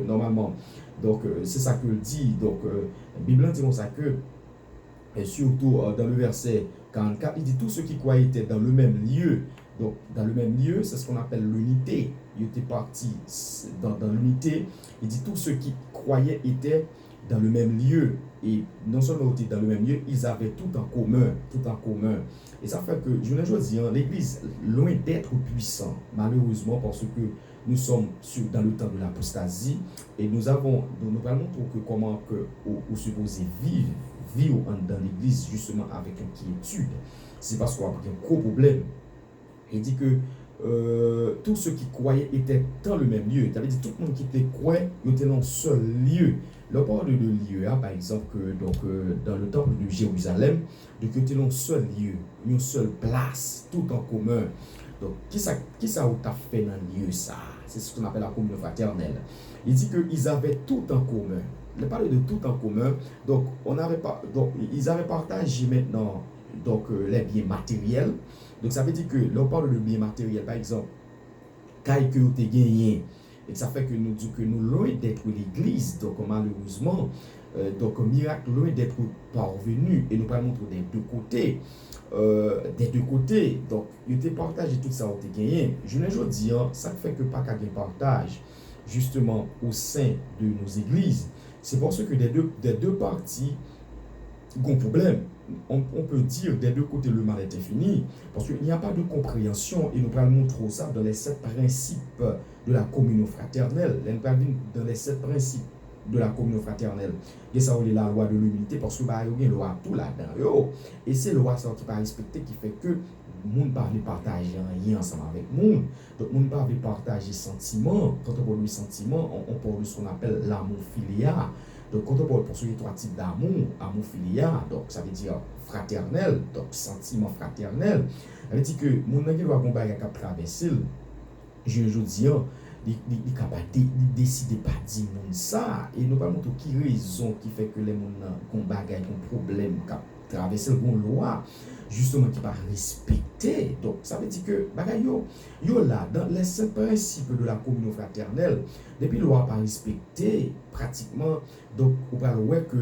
Normalement, donc, c'est ça que dit. Donc, Bible dit comme ça que, et surtout dans le verset 44, il dit tous ceux qui croyaient étaient dans le même lieu. Donc, dans le même lieu, c'est ce qu'on appelle l'unité. Il était parti dans l'unité. Il dit tous ceux qui croyaient étaient dans le même lieu. Et non seulement étaient dans le même lieu, ils avaient tout en commun. Tout en commun. Et ça fait que, je ne dis pas, l'Église, loin d'être puissant, malheureusement, parce que nous sommes dans le temps de l'apostasie, et nous allons montrer comment on supposé vivre dans l'église justement avec inquiétude. C'est parce qu'on a un gros problème. Il dit que tous ceux qui croyaient étaient dans le même lieu. Ça veut dire tout le monde qui était croyait, ils étaient dans un seul lieu. Le parle de lieu, par exemple, dans le temple de Jérusalem, donc ils étaient dans un seul lieu, une seule place, tout en commun. Donc, qui ça t'a fait dans le lieu ça? C'est ce qu'on appelle la communion fraternelle. Il dit qu'ils avaient tout en commun. Il parle de tout en commun. Donc, ils avaient partagé maintenant les biens matériels. Donc, ça veut dire que l'on parle de biens matériels, par exemple, quand que vous avez gagné, et ça fait que nous disons que nous, loin d'être l'église, donc malheureusement, donc miracle, loin d'être parvenu, et nous parlons des deux côtés. Donc, il était partagé tout ça, on a gagné. Je ne dis pas, ça fait que pas qu'à partage, justement, au sein de nos églises. C'est parce que des deux parties, ont un problème. On peut dire des deux côtés le mal est infini, parce qu'il n'y a pas de compréhension, et nous allons montrer ça dans les 7 principes de la communion fraternelle. Nous allons dans les 7 principes de la communion fraternelle. Et ça, c'est la loi de l'humilité, parce que bah, il y a une loi tout là-dedans. Et c'est la loi qui pas respectée qui fait que moun ne pas partager rien ensemble avec moun. Donc, moun ne pas partager sentiment. Quand on parle de sentiment, on parle de ce qu'on appelle l'amour filial. Donc, quand on parle pour ces trois types d'amour, amour filial, donc ça veut dire fraternel, donc sentiment fraternel. Ça veut dire que moun n'a pas de bagage à traverser. Je dis, il capable de décider pas dire moun ça et nous pas montrer qui raison qui fait que les moun ont bagage ont problème cap traverser une loi justement qui pas respecter. Donc ça veut dire que bagay yo là dans les cinq principes de la communion fraternelle depuis loi pas respecté pratiquement, donc on va voir que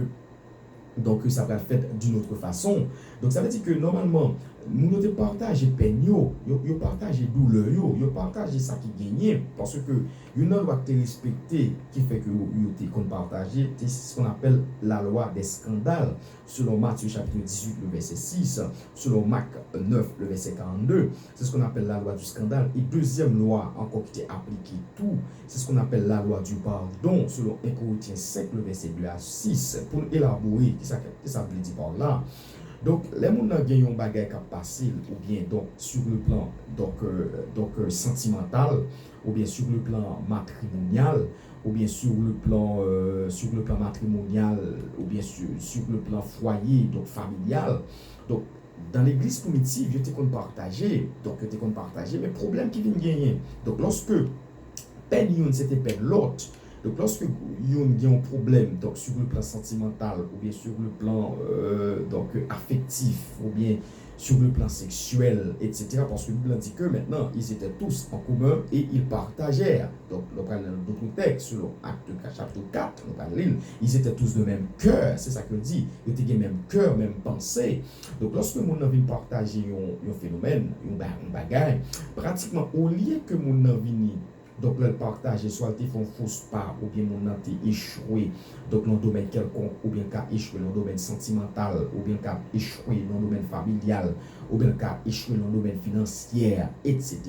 donc ça va être fait d'une autre façon. Donc ça veut dire que normalement nous te partager peine yo partager douleur yo partager ça qui gagne parce que une loi te respecter qui fait que yo te qu'on partager, c'est ce qu'on appelle la loi des scandales selon Matthieu chapitre 18 le verset 6, selon Marc 9 le verset 42, c'est ce qu'on appelle la loi du scandale. Et deuxième loi encore qui est appliquée tout, c'est ce qu'on appelle la loi du pardon selon 1 Corinthiens 5 le verset 2 à 6 pour élaborer qui ça veut dire par là. Donc les gens qui ont un bagage qui passe ou bien donc sur le plan sentimental ou bien sur le plan matrimonial ou bien sur le plan matrimonial ou bien sur le plan foyer donc familial. Donc dans l'église primitive, je t'ai partagé mais problème qui vient gagner. Donc lorsque peine une c'était peine l'autre. Donc, lorsque il y a un problème donc, sur le plan sentimental ou bien sur le plan affectif ou bien sur le plan sexuel, etc., parce que la Bible dit que maintenant, ils étaient tous en commun et ils partagèrent. Donc, nous parlons d'autres textes, selon Acte chapitre 4, nous parlons, ils étaient tous de même cœur, c'est ça que dit, ils étaient de même cœur, même pensée. Donc, lorsque nous avons partagé un phénomène, un bagage, pratiquement au lieu que nous avons donc le partage soit ils font fausse part ou bien mon été échoué donc dans le domaine quelconque ou bien qu'à échoué dans le domaine sentimental ou bien qu'à échoué dans le domaine familial ou bien qu'à échoué dans le domaine financier, etc.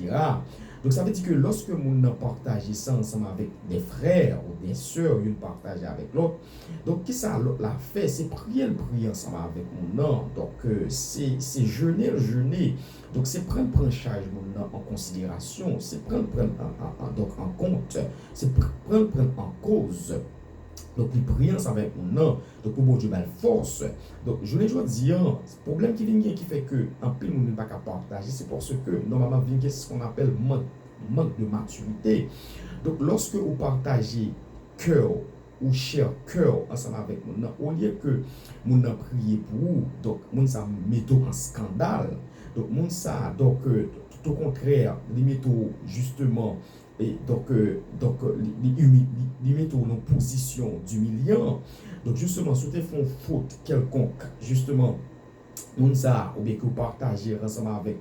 Donc ça veut dire que lorsque mon partage ça ensemble avec des frères ou des sœurs, ils partagent avec l'autre. Donc qui ça l'autre l'a fait, c'est prier ensemble avec mon nom. Donc c'est jeûner. Donc c'est prendre charge mon nom en considération, c'est prendre en compte, c'est prendre en cause. Donc, il prie ensemble avec mon nom. Donc, pour bon Dieu, belle force. Donc, je ne veux dire, le problème qui vient qui fait que, en plus, nous ne pas partager, c'est parce que, normalement, il y a ce qu'on appelle manque de maturité. Donc, lorsque vous partagez cœur ou cher cœur ensemble avec mon nom, au lieu que mon nom prie pour vous, donc, mon ça met en scandale. Donc, mon ça, donc, tout au contraire, les métaux, justement, et donc les mettent en position d'humiliant. Donc justement, si tu fais une faute quelconque, justement, on ça ou bien que vous partagez ensemble avec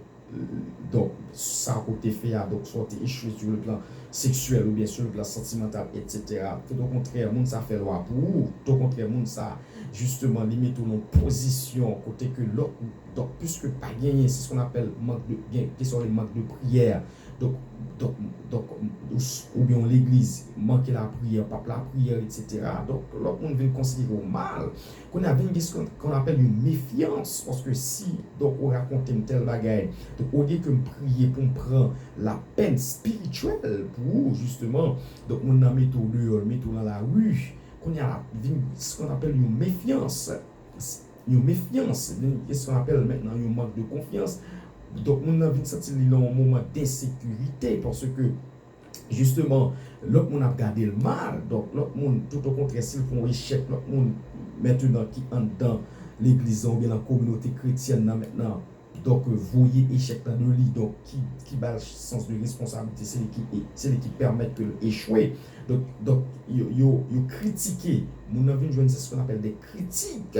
donc ça côté fait donc soit tu échoué sur le plan sexuel ou bien sur le plan sentimental, etc. Tout au contraire, on ça fait loi pour vous. Tout au contraire, on ça justement limite en position côté que l'autre donc puisque pas gagné, c'est ce qu'on appelle manque de gain, qui sont les manques de prière. Donc, ou bien l'église manque la prière, pas la prière, etc. Donc, l'autre monde vient considérer au mal. Qu'on a ce qu'on appelle une méfiance. Parce que si donc, on raconte une telle bagaille, donc au lieu que me prier pour me prendre la peine spirituelle pour justement, donc on a mis tout dehors, mis tout dans la rue, qu'on a ce qu'on appelle une méfiance. Une méfiance, ce qu'on appelle maintenant un manque de confiance. Donc, nous avons senti un moment d'insécurité parce que, justement, l'autre monde a gardé le mal. Donc, l'autre monde, tout au contraire, s'ils font échec, l'autre monde, maintenant, qui entre dans l'église ou bien la communauté chrétienne, maintenant, donc, voyez échec dans le lit, donc, qui bat le sens de responsabilité, c'est lui qui permet de échouer. Donc, ils critiquent. Nous avons joué ce qu'on appelle des critiques,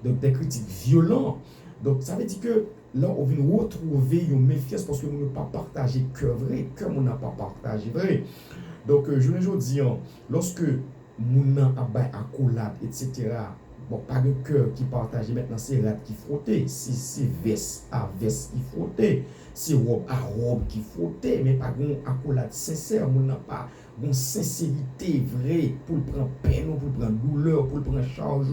donc des critiques violentes. Donc, ça veut dire que là, on vient retrouver une méfiance parce que nous n'avons pas partagé cœur vrai, comme on n'a pas partagé vrai. Donc, je le dis, lorsque nous avons accolade, etc., Bon, pas de cœur qui partage, maintenant c'est rat qui frottait, c'est veste à veste qui frottait, c'est robe à robe qui frottait, mais pas une accolade sincère, on n'a pas une sincérité vraie pour prendre peine, pour prendre douleur, pour prendre charge,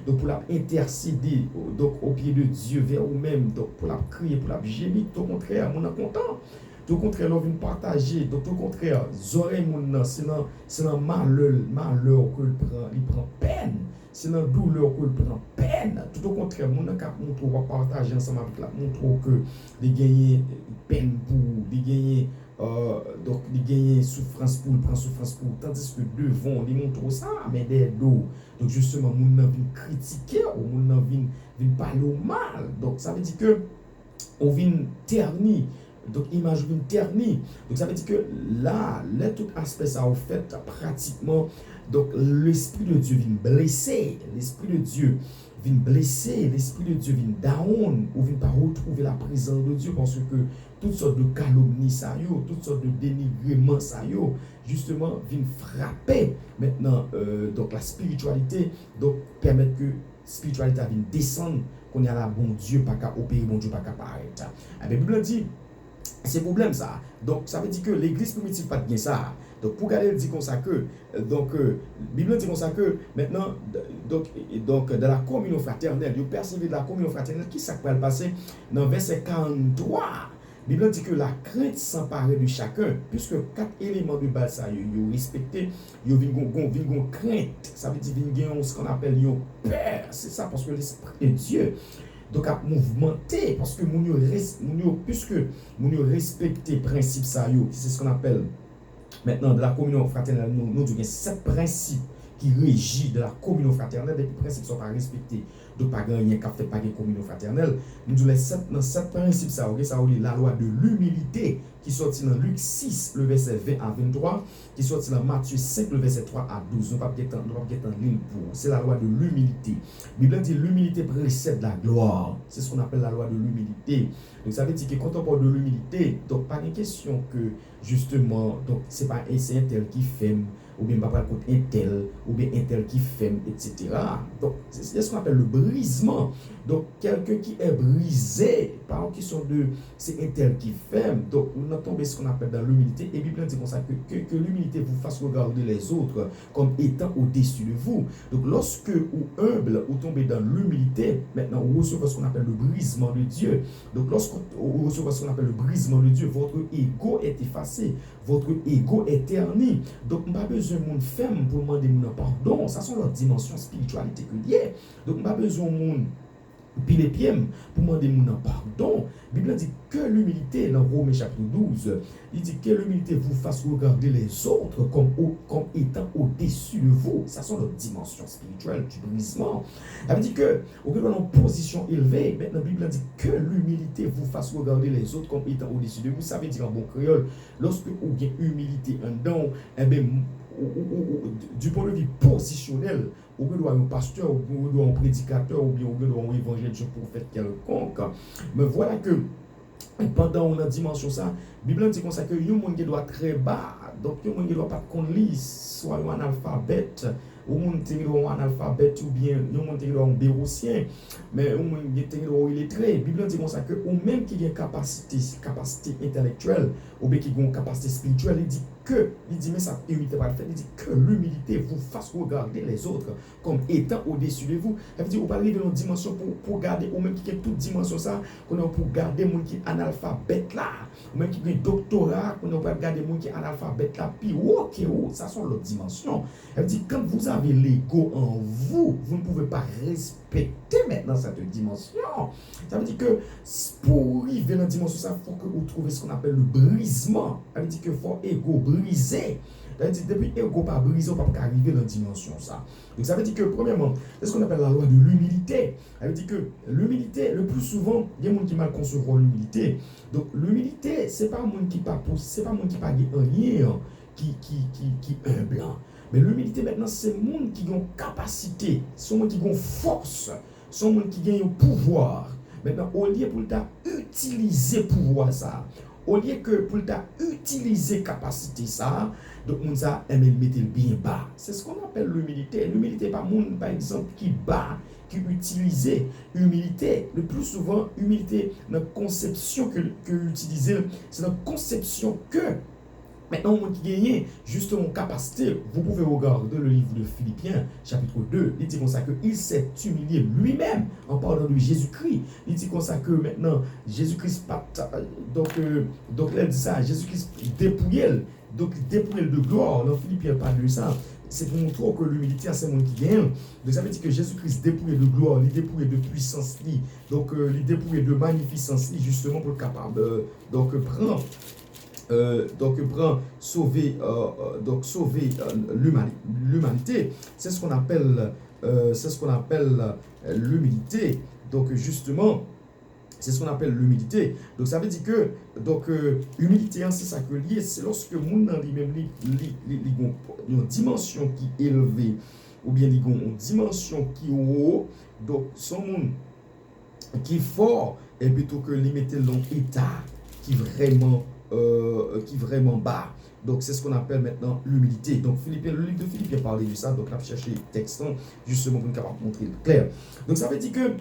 donc pour intercéder donc, au pied de Dieu vers vous-même, donc pour la crier, pour la gémir, au contraire, on est content. Tout contraire, on vient partager. Donc, tout contraire, oreilles c'est dans malheur qu'il prend peine. C'est dans douleur qu'il prend peine. Tout au contraire, on va partager ensemble avec la montre que de gagner peine pour, de gagner donc de gagner souffrance pour, prendre souffrance pour, tandis que devant, ils montrent ça, mais des dos. Donc, justement, on vient critiquer ou on vient parler au mal. Donc, ça veut dire que on vient ternir. Donc, image vient ternir. Donc, ça veut dire que là tout aspect ça, en fait, pratiquement, donc, l'Esprit de Dieu vient blesser. L'Esprit de Dieu vient blesser. L'Esprit de Dieu vient down. Ou vient pas retrouver la présence de Dieu parce que toutes sortes de calomnies, ça toutes sortes de dénigrements, ça justement, viennent frapper maintenant donc, la spiritualité. Donc, permettre que la spiritualité vienne descendre. Qu'on y a là, bon Dieu, pas qu'à opérer, bon Dieu, pas qu'à paraître. La Bible dit, c'est problème ça. Donc, ça veut dire que l'église primitive pas de bien ça. Donc, pour garder, elle dit comme ça que, donc, la Bible dit comme ça que, maintenant, donc dans la communion fraternelle, vous percevez de la communion fraternelle, qui ça va le passer dans verset 43. La Bible dit que la crainte s'emparer de chacun, puisque 4 éléments de base, ça, vous respectez, vous avez crainte. Ça veut dire qu'il y a ce qu'on appelle une peur. C'est ça, parce que l'Esprit de Dieu, donc à mouvementer, parce que puisque nous respectons les principes, c'est ce qu'on appelle maintenant de la communion fraternelle, nous avons 7 principes qui régissent de la communion fraternelle, et les principes ne sont pas respectés. Donc, pas rien qui fait pas de communion fraternelle. Nous avons dans 7 principes, ça dit la loi de l'humilité, qui sortit dans Luc 6, le verset 20 à 23, qui sortit dans Matthieu 5, le verset 3 à 12. Nous ne pouvons pas en ligne pour. C'est la loi de l'humilité. La Bible dit l'humilité précède la gloire. C'est ce qu'on appelle la loi de l'humilité. Donc, ça veut dire que quand on parle de l'humilité, donc pas une question que, justement, donc c'est pas un tel qui fait, ou bien pas contre un tel, ou bien un tel qui fait, etc. Donc, c'est ce qu'on appelle le brisement. Donc, quelqu'un qui est brisé, par question de c'est un tel qui fait, donc nous avons tombé ce qu'on appelle dans l'humilité, et la Bible dit comme ça que l'humilité vous fasse regarder les autres comme étant au-dessus de vous. Donc, lorsque vous humble, vous tombez dans l'humilité, maintenant vous recevez ce qu'on appelle le brisement de Dieu. Donc, lorsque vous recevez ce qu'on appelle le brisement de Dieu, votre ego est effacé, votre ego est terni. Donc, on n'a pas besoin de monde ferme pour demander mon pardon. Ça, c'est leur dimension spiritualité que liée. Donc, on n'a pas besoin de monde puis les pieds pour demander mon pardon. La Bible dit que l'humilité, dans Romains chapitre 12, il dit que l'humilité vous fasse regarder les autres comme étant au-dessus de vous. Ça sont les dimensions spirituelles du brisement. Ça veut dire que, au lieu d'avoir une position élevée, maintenant la Bible dit que l'humilité vous fasse regarder les autres comme étant au-dessus de vous. Ça veut dire en bon créole, lorsque vous avez humilité en dedans, eh bien, du point de vue positionnel, ou bien un pasteur, ou bien un prédicateur, ou bien un évangéliste, un prophète quelconque. Mais voilà que pendant une dimension ça, la Bible dit comme ça que il y a un monde qui doit très bas, donc il y a un monde qui doit pas qu'on lise, soit un analphabète, ou un analphabète, ou bien il y a un monde qui doit un béotien, mais un monde qui doit illettré. La Bible dit comme ça que ou même qui a une capacité intellectuelle, ou bien qui a une capacité spirituelle, il dit mais ça humilité pas le faire, il dit que l'humilité vous fasse regarder les autres comme étant au-dessus de vous. Ça veut dire vous pas arriver dans une dimension pour garder, ou même qui a toute dimension ça, qu'on a pour garder les gens qui sont analphabètes là, ou même qui ont un doctorat, qu'on a pour garder les gens qui sont analphabètes là, puis ok, ça sont l'autre dimension. Ça veut dire quand vous avez l'ego en vous, vous ne pouvez pas respecter maintenant cette dimension. Ça veut dire que pour arriver dans la dimension ça, il faut que vous trouviez ce qu'on appelle le brisement. Ça veut dire que faut ego brisé. Depuis l'ego pas brisé, on ne peut pas arriver dans la dimension ça. Donc ça veut dire que premièrement, c'est ce qu'on appelle la loi de l'humilité. Ça veut dire que l'humilité, le plus souvent, il y a des gens qui mal concevront l'humilité. Donc l'humilité, c'est pas un monde qui pas pousse, c'est pas un monde qui pas rien, qui humble. Mais l'humilité maintenant, c'est un monde qui a une capacité, c'est un monde qui a une force, c'est un monde qui a un pouvoir. Maintenant, au lieu pour utiliser le pouvoir ça, au lieu que pour utiliser capacité ça, donc moun ça aime mettre bien bas. C'est ce qu'on appelle l'humilité. L'humilité pas moun par exemple qui bas, qui utilise humilité. Le plus souvent humilité notre conception que utiliser, c'est notre conception que maintenant, on qui gagne justement capacité, vous pouvez regarder le livre de Philippiens, chapitre 2, il dit comme ça qu'il s'est humilié lui-même en parlant de Jésus-Christ. Il dit comme ça que maintenant, Jésus-Christ, donc il dit ça, Jésus-Christ dépouillé, donc dépouillé de gloire. Dans Philippiens, il parle de ça. C'est pour montrer que l'humilité, c'est le monde qui gagne. Donc ça veut dire que Jésus-Christ dépouillé de gloire, il dépouillé de puissance, donc il dépouillé de magnificence, justement pour être capable, sauver l'humanité. C'est ce qu'on appelle l'humilité. Donc justement, c'est ce qu'on appelle l'humilité. Donc ça veut dire que humilité, c'est ça que lié, c'est lorsque moun nan lui-même une dimension qui est élevée ou bien une dimension qui est haut, donc son monde qui est fort et plutôt que lui mettre dans état qui vraiment bas. Donc c'est ce qu'on appelle maintenant l'humilité. Donc le livre de Philippiens parlait de ça, donc on a cherché le texte justement pour nous montrer clair. Donc ça veut dire que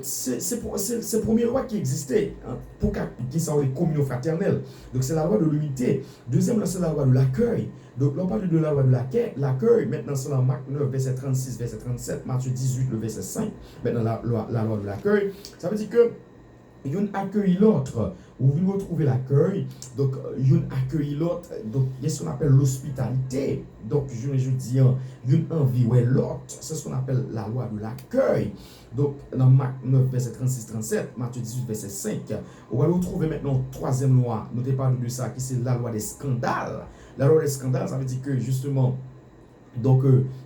c'est le premier loi qui existait pour qu'il soit une communion fraternelle. Donc c'est la loi de l'humilité. Deuxième, c'est la loi de l'accueil. Donc là on parle de la loi de l'accueil. Maintenant c'est dans Marc 9, verset 36, verset 37, Matthieu 18, le verset 5. Maintenant la loi de l'accueil. Ça veut dire que yon accueille l'autre, ou vous retrouvez l'accueil, donc yon accueille l'autre, donc il y a ce qu'on appelle l'hospitalité, donc je dis yon envie ouais l'autre, c'est ce qu'on appelle la loi de l'accueil. Donc dans Marc 9 verset 36-37, Matthieu 18 verset 5, on va retrouver maintenant troisième loi, nous avons parlé de ça, qui c'est la loi des scandales. La loi des scandales, ça veut dire que justement donc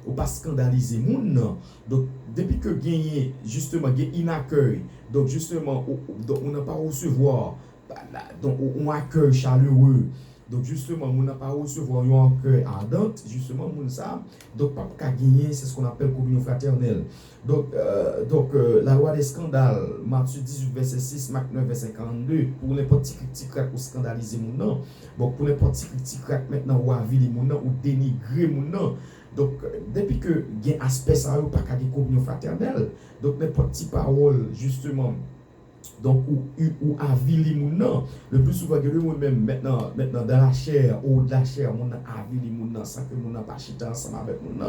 on pas scandaliser moun. Donc depuis que gagné justement un accueil, donc justement on n'a pas recevoir donc on accueil chaleureux, donc justement on n'a pas recevoir un accueil ardent, justement moun ça donc pas qu'à gagner, c'est ce qu'on appelle communion fraternelle. Donc la loi des scandales, Matthieu 18 verset 6, Marc 9 verset 42, pour n'importe qui critique ou scandaliser moun non, bon pour n'importe qui critique maintenant ou avili moun non ou dénigrer moun non. Donc, depuis que il y a un aspect ça, ou pas qu'à des communions fraternelles, donc n'importe quelle parole, justement, donc, ou avili moun, le plus souvent que le monde même maintenant dans la chair, ou de la chair, moun avili moun, sans que moun pas chita ensemble avec moun.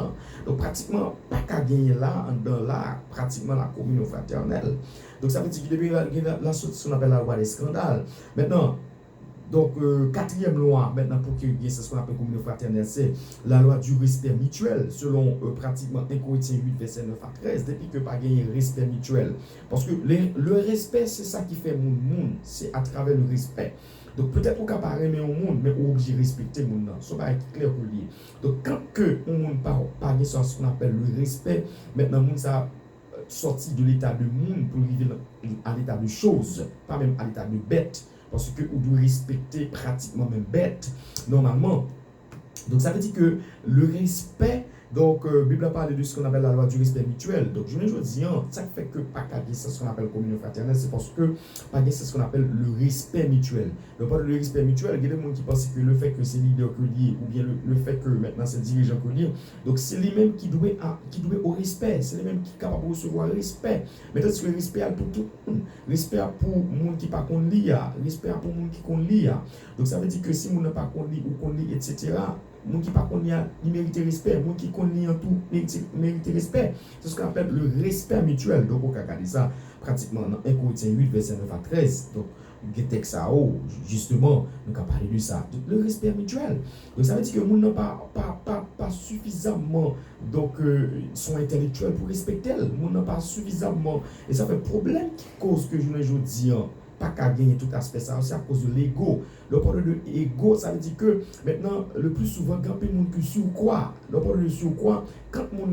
Donc, pratiquement, pas qu'à gagner là, dans là, pratiquement la communion fraternelle. Donc, ça veut dire qu'il y a la ce qu'on appelle la loi des scandales. Maintenant, donc, quatrième loi, maintenant, pour qu'il y ait ce qu'on appelle communion fraternelle, c'est la loi du respect mutuel, selon pratiquement 1 Corinthiens 8, verset 9 à 13, depuis que pas gagner respect mutuel. Parce que le respect, c'est ça qui fait mon monde, c'est à travers le respect. Donc, peut-être qu'on ne peut pas aimer au monde, mais on est obligé de respecter le monde. Ce n'est pas clair que lié. Donc, quand on ne peut pas gagner ce qu'on appelle le respect, maintenant, le monde, ça sorti de l'état de monde pour arriver à l'état de chose, pas même à l'état de bête. Parce que vous devez respecter pratiquement même bête, normalement. Donc ça veut dire que le respect, donc Bible a parlé de ce qu'on appelle la loi du respect mutuel. Donc je me dis, ça fait que pas qu'à c'est ce qu'on appelle communion fraternelle, c'est parce que pas c'est ce qu'on appelle le respect mutuel. Donc par le respect mutuel, il y a des gens qui pensent que le fait que c'est leader que lié, ou bien le fait que maintenant c'est dirigeant que lié, donc c'est les mêmes qui doivent au respect, c'est les mêmes qui sont capables de recevoir le respect. Mais tandis que le respect pour tout le monde, respect pour les gens qui ne pas qu'on lit, respect pour les gens qui qu'on lit. Donc ça veut dire que si on n'a pas qu'on lit ou qu'on lit, etc., les gens qui pas qu'on lit, ils méritent respect, les gens qui qu'on lit en tout, méritent respect. C'est ce qu'on appelle le respect mutuel. Donc on peut regarder ça pratiquement dans 1 Corinthiens 8, verset 9 à 13. Donc, justement, nous avons parlé de ça. Donc, le respect mutuel. Donc, ça veut dire que nous n'avons pas suffisamment son intellectuel pour respecter. Nous n'avons pas suffisamment. Et ça fait problème qui cause que je ne dis pas qu'à gagner tout aspect. Ça aussi à cause de l'ego. Le problème de l'ego, ça veut dire que maintenant, le plus souvent, quand il y a des gens qui sur quoi, le problème de sur quoi, quand mon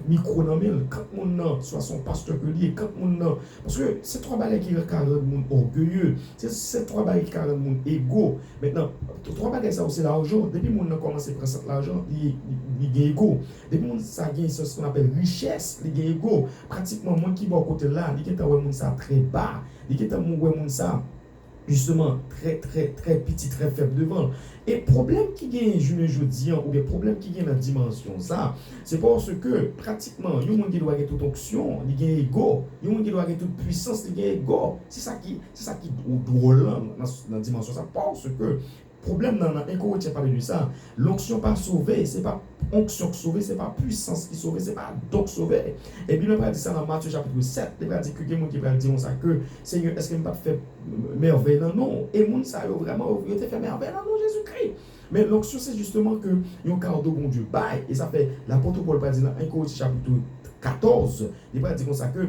micro dans le quand mon soit son pasteur que lié quand mon parce que c'est trois balais qui rendent mon orgueilleux, c'est trois balais qui rendent mon ego. Maintenant trois balais ça aussi l'argent, depuis mon a commencé à prendre l'argent, il gagne ego. Depuis mon ça gagne ce qu'on appelle richesse, il gagne ego. Pratiquement moi qui va côté là, il est mon ça très bas, il est mon ça justement très petit, très faible devant. Et problème qui gagne, je ne dis, ou bien problème qui gagne dans la dimension, ça, c'est parce que pratiquement, il y a qui doit avoir toute onction, il y a ego, il y a qui doit avoir toute puissance, il y a ego. C'est ça qui est drôle dans la dimension, ça, parce que problème dans l'incorruption parler de ça, l'onction pas sauvée, c'est pas onction qui sauve, c'est pas puissance qui sauve, c'est pas donc sauvé. Et puis le va dire ça dans Matthieu chapitre 7, il va dire que quelqu'un qui va dire ça que Seigneur, est-ce qu'il ne pas fait merveille non? Et moun ça vraiment il fait merveille non Jésus-Christ. Mais l'onction c'est justement que un cadeau bon Dieu bail et ça fait l'apôtre Paul va dire dans 1 Corinthiens chapitre 14, il va dire comme ça que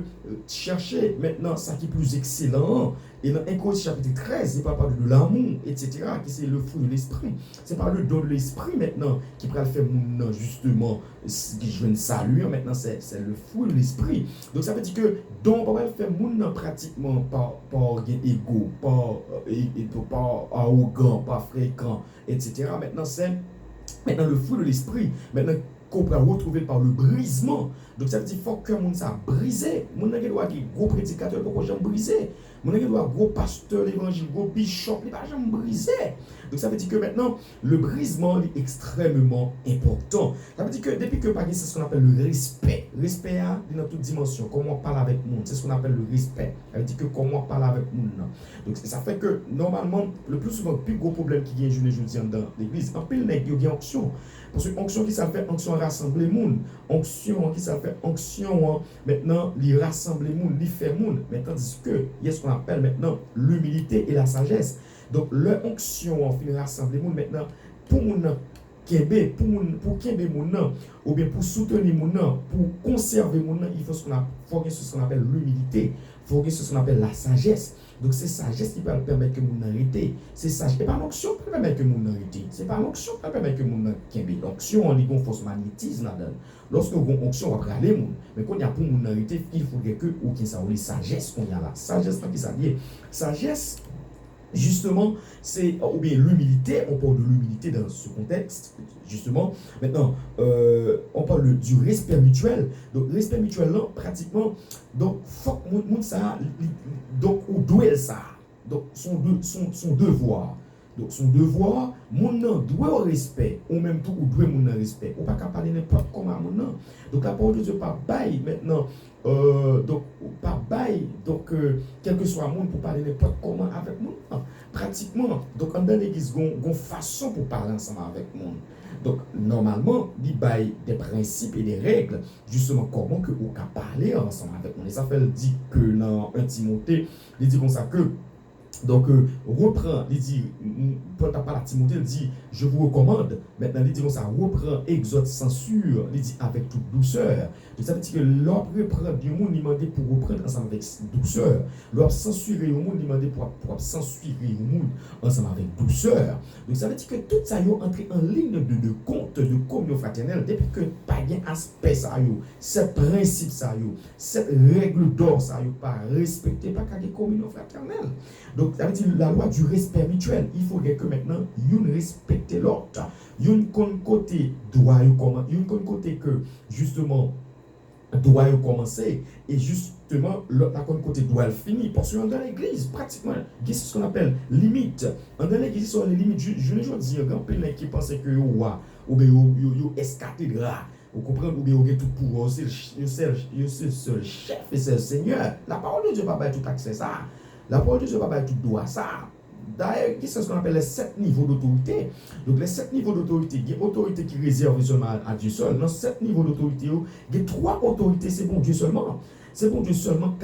chercher maintenant ça qui est plus excellent. Et dans 1 Corinthiens chapitre 13, il parle de l'amour, etc., qui c'est le fruit de l'esprit. C'est par le don de l'esprit maintenant qui peut faire mon justement, qui joue un salut, maintenant c'est le fruit de l'esprit. Donc ça veut dire que don va faire mon pratiquement par égo, par arrogant, pas fréquent, etc. Maintenant c'est le fruit de l'esprit. Maintenant qu'on peut retrouver par le brisement. Donc ça veut dire qu'il faut que mon ça brisé. Mon doit être gros prédicateur pour que j'aime briser. Mon doit être gros pasteur l'évangile, gros bishop, il pas jamais brisé. Donc ça veut dire que maintenant le brisement est extrêmement important. Ça veut dire que depuis que c'est ce qu'on appelle le respect. Respect dans toute dimension. Comment on parle avec le monde, c'est ce qu'on appelle le respect. Ça veut dire que comment on parle avec le monde. Donc ça fait que normalement le plus souvent le plus gros problème qui vient jeudi dans l'église, en pile nèg il y a onction. Parce que onction qui ça fait onction rassembler monde, onction qui ça fait onction maintenant li rassembler monde, li faire monde. Mais tandis que il y a ce qu'on appelle maintenant l'humilité et la sagesse. Donc leur onction en fin rassembler monde maintenant pour mon kembe pour kembe mon ou bien pour soutenir mon pour conserver mon il faut ce qu'on appelle l'humilité, il faut ce qu'on appelle la sagesse. Donc c'est sagesse qui peut permettre que mon arrêter. C'est sagesse. Et pas l'onction qui peut permettre que mon arrêter. C'est pas l'onction qui peut permettre que mon kembe. L'onction on dit qu'on force magnétisme là-dedans. Lorsque vous avez onction, on va aller mon. Mais quand il y a pour mon arrêter, il faudrait que ou qui ça ou les sagesse qu'on y a là. Sagesse qui ça dit. Sagesse justement, c'est ou bien l'humilité, on parle de l'humilité dans ce contexte, justement. Maintenant, on parle du respect mutuel. Donc, respect mutuel, là, pratiquement, donc, faut que ça, donc, ou doit ça. Donc, son devoir. Donc, son devoir, mon nom doit au respect, ou même tout, ou doit mon respect. On ne peut pas parler n'importe comment mon nom. Donc, la parole de Dieu, pas bail maintenant. Donc, pas bail, donc, quel que soit le monde pour parler n'importe comment avec le monde. Pratiquement, donc, dans l'église, il y a une façon pour parler ensemble avec le monde. Donc, normalement, il y a des principes et des règles, justement, comment que on peut parler ensemble avec le monde. Et ça fait dire que dans 1 Timothée, il dit comme ça que, donc, reprend, il dit, Paul parle à Timothée, il dit, je vous recommande, maintenant, il dit comme ça, reprend, exhorte, censure, il dit avec toute douceur. Donc, ça veut dire que l'on reprend du monde, il demande pour reprendre ensemble avec douceur. L'on censurer au monde, il demande pour censurer au monde ensemble avec douceur. Donc, ça veut dire que tout ça, est entré en ligne de compte, de communion fraternelle, depuis que pas un aspect, ça, ce principe, ça, cette règle d'or, ça, pas respecté, pas qu'à des communions fraternelles. Donc, ça veut dire la loi du respect mutuel. Il faudrait que maintenant, une respecte l'autre. Une côté doit côté que, justement, doit commencer et justement, l'autre côté doit finir. Parce que dans l'église, pratiquement, il y a ce qu'on appelle limite. Dans l'église, sur les limites, je ne veux dire, il y a plein qui pensent que ou bien escatedra. Vous comprenez, ou bien vous avez tout pouvoir, c'est le seul chef et c'est le Seigneur. La parole de Dieu n'a pas tout accès à ça. La parole de Dieu n'a pas tout droit à ça. D'ailleurs, c'est ce qu'on appelle les 7 niveaux d'autorité. Donc, les 7 niveaux d'autorité, il y a une autorité qui réserve seulement à Dieu seul. Dans 7 niveaux d'autorité, il y a 3 autorités, c'est bon Dieu seulement. C'est bon Dieu seulement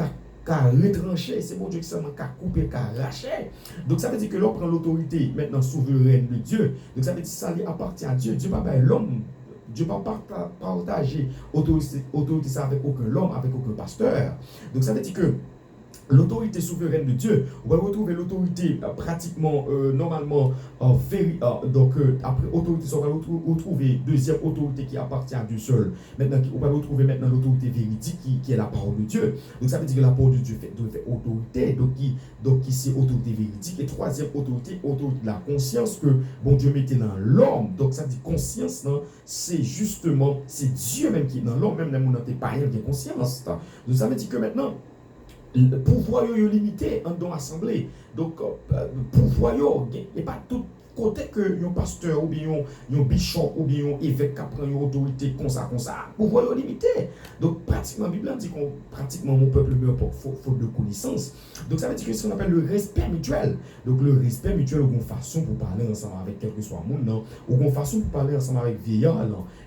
qu'à retrancher, c'est bon Dieu seulement qu'à couper, qu'à arracher. Donc, ça veut dire que l'on prend l'autorité maintenant souveraine de Dieu. Donc, ça veut dire que ça appartient à Dieu. Dieu ne va pas l'homme. Dieu ne va pas partager autorité ça avec aucun homme, avec aucun pasteur. Donc, ça veut dire que l'autorité souveraine de Dieu, on va retrouver l'autorité pratiquement, normalement, donc après autorité, on va retrouver deuxième autorité qui appartient à Dieu seul. Maintenant, on va retrouver maintenant l'autorité véridique qui est la parole de Dieu. Donc ça veut dire que la parole de Dieu fait autorité, donc qui c'est autorité véridique. Et troisième autorité de la conscience que bon Dieu mettait dans l'homme. Donc ça dit conscience, non, c'est justement, c'est Dieu même qui est dans l'homme, même les gens n'ont pas rien de conscience. Donc ça veut dire que maintenant, le pouvoir est limité dans l'assemblée. Donc, le pouvoir n'est pas tout côté que un pasteur ou bien un bishop ou bien un évêque qui prend une autorité comme ça, pouvoir est limité. Donc, pratiquement, la Bible dit qu'on pratiquement mon peuple meurt pour faute de connaissance. Donc, ça veut dire que c'est ce qu'on appelle le respect mutuel. Donc, le respect mutuel, ou une façon pour parler ensemble avec quel que soit le monde, ou une façon pour parler ensemble avec vieillard.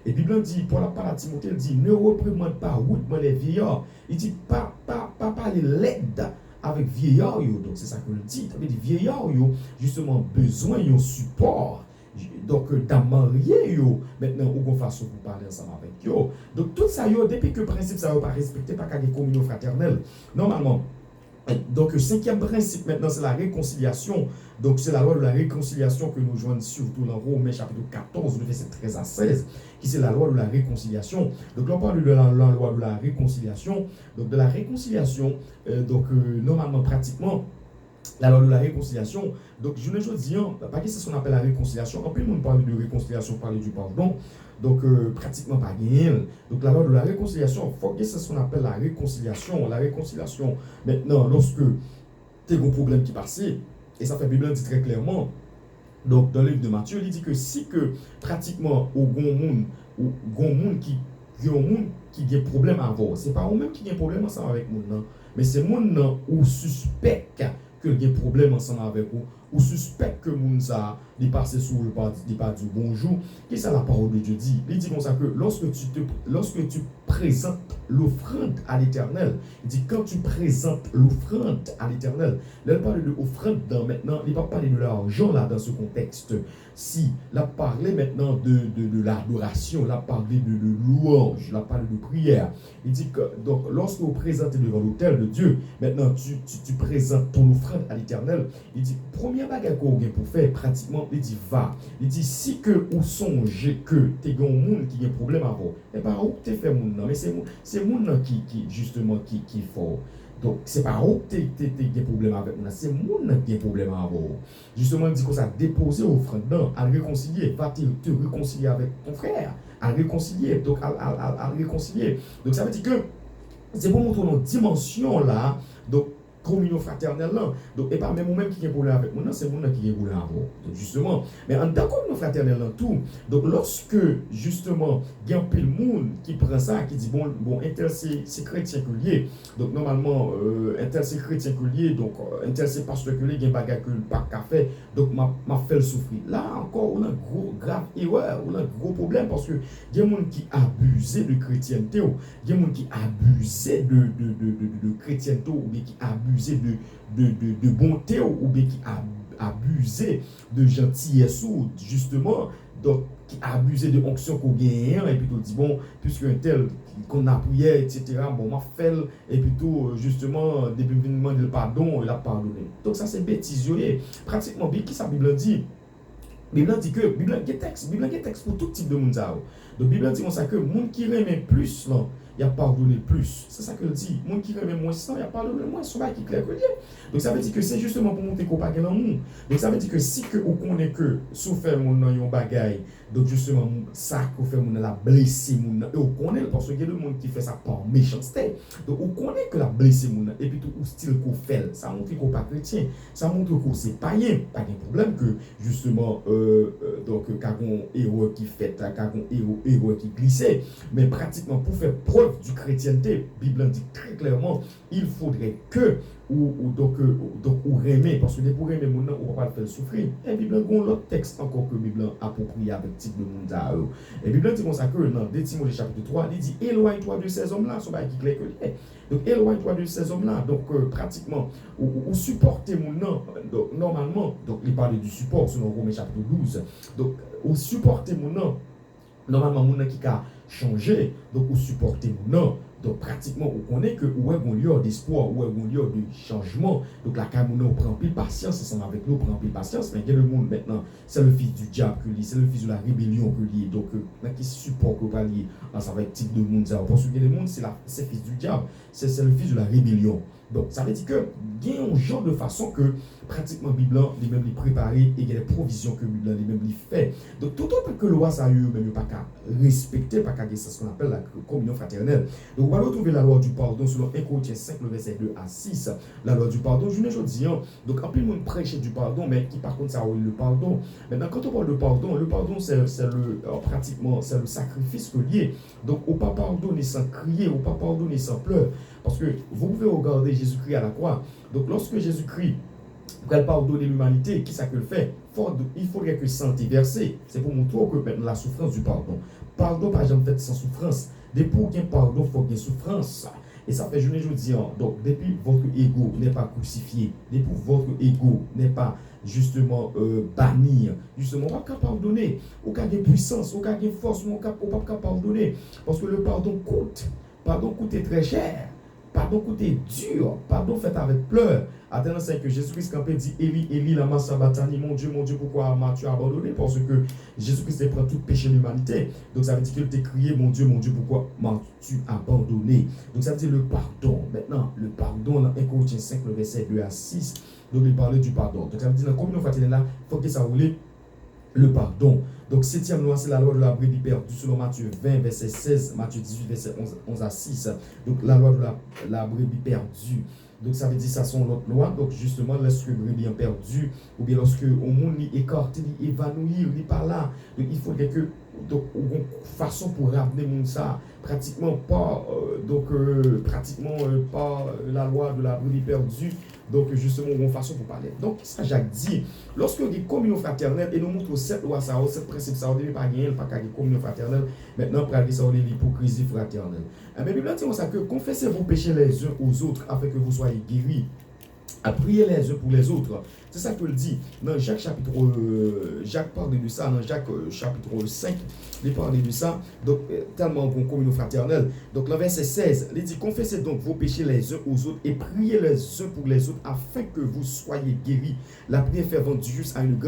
Et la Bible dit, pour la parole à Timothée, elle dit, ne reprimande pas hautement les vieillards. Il dit, pas parler l'aide avec vieillard. Donc, c'est ça que le dit. Ça veut dire, vieillard, justement, besoin d'un support. Donc, dans marié, maintenant, ou une façon pour parler ensemble avec eux. Donc, tout ça, depuis que le principe, ça ne va pas respecter, pas qu'à des communions fraternelles. Normalement, donc, le cinquième principe maintenant, c'est la réconciliation. Donc, c'est la loi de la réconciliation que nous joignons surtout dans Romains chapitre 14, verset 13 à 16, qui c'est la loi de la réconciliation. Donc, là, on parle de la loi de la réconciliation. Donc, de la réconciliation, normalement, pratiquement, la loi de la réconciliation. Donc, je ne dis pas que c'est ce qu'on appelle la réconciliation. En plus, on parle de réconciliation, parle du pardon. Donc, pratiquement pas gagné. Donc, la loi de la réconciliation, il faut que c'est ce qu'on appelle la réconciliation. La réconciliation, maintenant, lorsque tu as un problème qui passe, et ça fait la Bible dit très clairement, donc, dans le livre de Matthieu, il dit que si que pratiquement, au grand monde qui a un problème à avoir, ce n'est pas eux-mêmes qui ont un problème ensemble avec le monde, mais c'est le monde ou suspect que il y a un problème ensemble avec vous, ou suspect que moun ça il passe sous le pas du bonjour. Qu'est-ce que la parole de Dieu dit? Il dit comme ça que lorsque tu présentes l'offrande à l'Éternel, il dit quand tu présentes l'offrande à l'Éternel, là il parle de l'offrande maintenant, il ne parle pas de l'argent là dans ce contexte. Si, il a parlé maintenant de l'adoration, il a parlé de louange, il a parlé de prière. Il dit que donc lorsque vous présentez devant l'autel de Dieu, maintenant tu présentes ton offrande à l'Éternel, il dit première bagarre qu'on a pour faire pratiquement, il dit va. Il dit si que ou songe que tu es un monde qui a un problème à avoir, et pas où tu fais monde, mais c'est monde qui justement qui faut. Donc, ce n'est pas où tu as des problèmes avec moi, c'est moi qui ai des problèmes avec vous. Justement, il dit que ça déposer offrande, à le réconcilier, va te réconcilier avec ton frère, à le réconcilier, donc à le réconcilier. Donc, ça veut dire que c'est pour montrer notre dimension là, donc, communion fraternelle là. Donc, et pas même moi-même qui a un problème avec moi, c'est moi qui a un problème avec vous. Donc, justement, mais en tant que communion fraternelle là, tout, donc, lorsque, justement, il y a un peu de monde qui prend ça, qui dit, bon, un tel c'est chrétien que lié. Donc, normalement, un tel c'est chrétien que lié, donc, un tel c'est pasteur que lié, il y a un bagage que pas café, donc, m'a fait le souffrir. Là, encore, on a un gros, grave erreur, on a un gros problème parce que il y a des gens qui abusent de chrétienté, il y a des gens qui abusent de chrétienté, ou bien qui abusent de bonté ou bien qui abusé de gentillesse ou justement donc qui abusé de onction qu'on gagne et plutôt dit bon puisque un tel qu'on a prié etc bon m'a fait et plutôt justement depuis venir de pardon il a pardonné donc ça c'est bêtise pratiquement bien qui ça Bible dit Bible dit que Bible a texte pour tout type de monde ça donc Bible dit comme ça que monde qui aime plus là il a pardonné plus. C'est ça qu'elle dit. Monde qui remet moins ça, il a pardonné moins, c'est pas qui clair que lié. Donc ça veut dire que c'est justement pour montrer qu'on pas dans le monde. Donc ça veut dire que si que on connaît que souffert mon dans yon bagaille, donc justement ça qu'on fait mon la blessé mon et on connaît parce que il y a des monde qui fait ça par méchanceté. Donc on connaît que la blessé mon et puis tout style qu'on fait, ça montre qu'on pas chrétien, ça montre qu'on c'est païen, pas de problème que justement donc quand on héros qui fait, quand on héros qui glissait, mais pratiquement pour faire preuve du chrétienté, la Bible dit très clairement, il faudrait que ou aimer, parce que pour aimer mon nom, on ne va pas le faire souffrir. Et la Bible a un autre texte encore que la Bible approprié avec type de monde. Et la Bible dit comme ça que dans 2 Timothée chapitre 3, il dit éloigne-toi de ces hommes-là, ce n'est pas qui clair que lui. Donc éloigne-toi de ces hommes-là. Donc pratiquement, ou supporter mon nom. Donc normalement, donc il parle du support selon Romains chapitre 12. Donc ou supporter mon nom. Normalement, mon nom qui a changé, donc ou supporter mon nom. Donc pratiquement, on connaît que où est un lieu d'espoir, où est un lieu de changement. Donc la Cameroun prend plus patience, ensemble avec nous, prend plus patience. Mais il y a le monde maintenant, c'est le fils du diable que lui, c'est le fils de la rébellion que lui. Donc, qui supporte que pas lié ensemble avec type de monde. Parce que le monde, c'est le fils du diable, c'est le fils de la rébellion. Donc, ça veut dire que il y a un genre de façon que pratiquement Bible les mêmes les préparé et il y a des provisions que Bible les mêmes les fait. Donc, tout autant que loi ça eu même pas qu'à respecter, pas qu'à c'est ce qu'on appelle la communion fraternelle. Donc, on va retrouver la loi du pardon selon 1 Corinthiens 5, le verset 2 à 6. La loi du pardon, je ne dis rien. Donc, en plus, on prêche du pardon, mais qui par contre, ça a le pardon. Maintenant, quand on parle de pardon, le pardon, c'est pratiquement, c'est le sacrifice que lié. Donc, on ne peut pas pardonner sans crier, on ne peut pas pardonner sans pleurer. Parce que vous pouvez regarder Jésus-Christ à la croix. Donc, lorsque Jésus-Christ va pardonner l'humanité, qui ça que le fait? Il faudrait que sang est versé. C'est pour montrer que maintenant la souffrance du pardon. Pardon, par exemple, fait sans souffrance. Depuis pour qu'il y ait pardon, il faut qu'il y ait souffrance. Et ça fait journée dis. Donc, depuis votre ego n'est pas crucifié, depuis votre ego n'est pas justement banni, justement, on ne peut pas pardonner. On n'a pas de puissance, on n'a pas de force, on ne peut pas pardonner. Parce que le pardon coûte. Pardon coûte très cher. Pardon coûte dur. Pardon fait avec pleurs. Attendant, c'est que Jésus-Christ campé dit Élie, Élie, lama sabachthani, mon Dieu, pourquoi m'as-tu abandonné? Parce que Jésus-Christ prend tout péché de l'humanité. Donc ça veut dire qu'il t'a crié, mon Dieu, pourquoi m'as-tu abandonné? Donc ça veut dire le pardon. Maintenant, le pardon, dans 1 Corinthiens 5, le verset 2 à 6, donc il parlait du pardon. Donc ça veut dire dans la communion fraternelle, il faut que ça roule le pardon. Donc, 7e loi, c'est la loi de la brebis perdue selon Matthieu 20, verset 16, Matthieu 18, verset 11 à 6. Donc, la loi de la brebis perdue. Donc, ça veut dire ça sont l'autre loi. Donc, justement, lorsque brebis est perdu, ou bien lorsque au monde est écarté, évanoui, il n'est pas là. Donc, il faudrait que, donc, une façon pour ramener monde ça, pratiquement pas, pas la loi de la brebis perdue. Donc, justement, une façon pour parler. Donc, ça, Jacques dit, lorsque il y a une communion fraternelle, et nous montre cette loi, ça, cette principe, ça, on ne pas gagner, pas qu'il y ait une communion fraternelle, maintenant, pour aller sur l'hypocrisie fraternelle. Mais la Bible dit ça que confessez vos péchés les uns aux autres afin que vous soyez guéris. À prier les uns pour les autres. C'est ça que le dit dans Jacques chapitre Jacques parle de ça dans Jacques chapitre 5, il parle de ça. Donc tellement bon communion fraternelle. Donc le verset 16, il dit confessez donc vos péchés les uns aux autres et priez les uns pour les autres afin que vous soyez guéris. La prière fervente du juste a une grande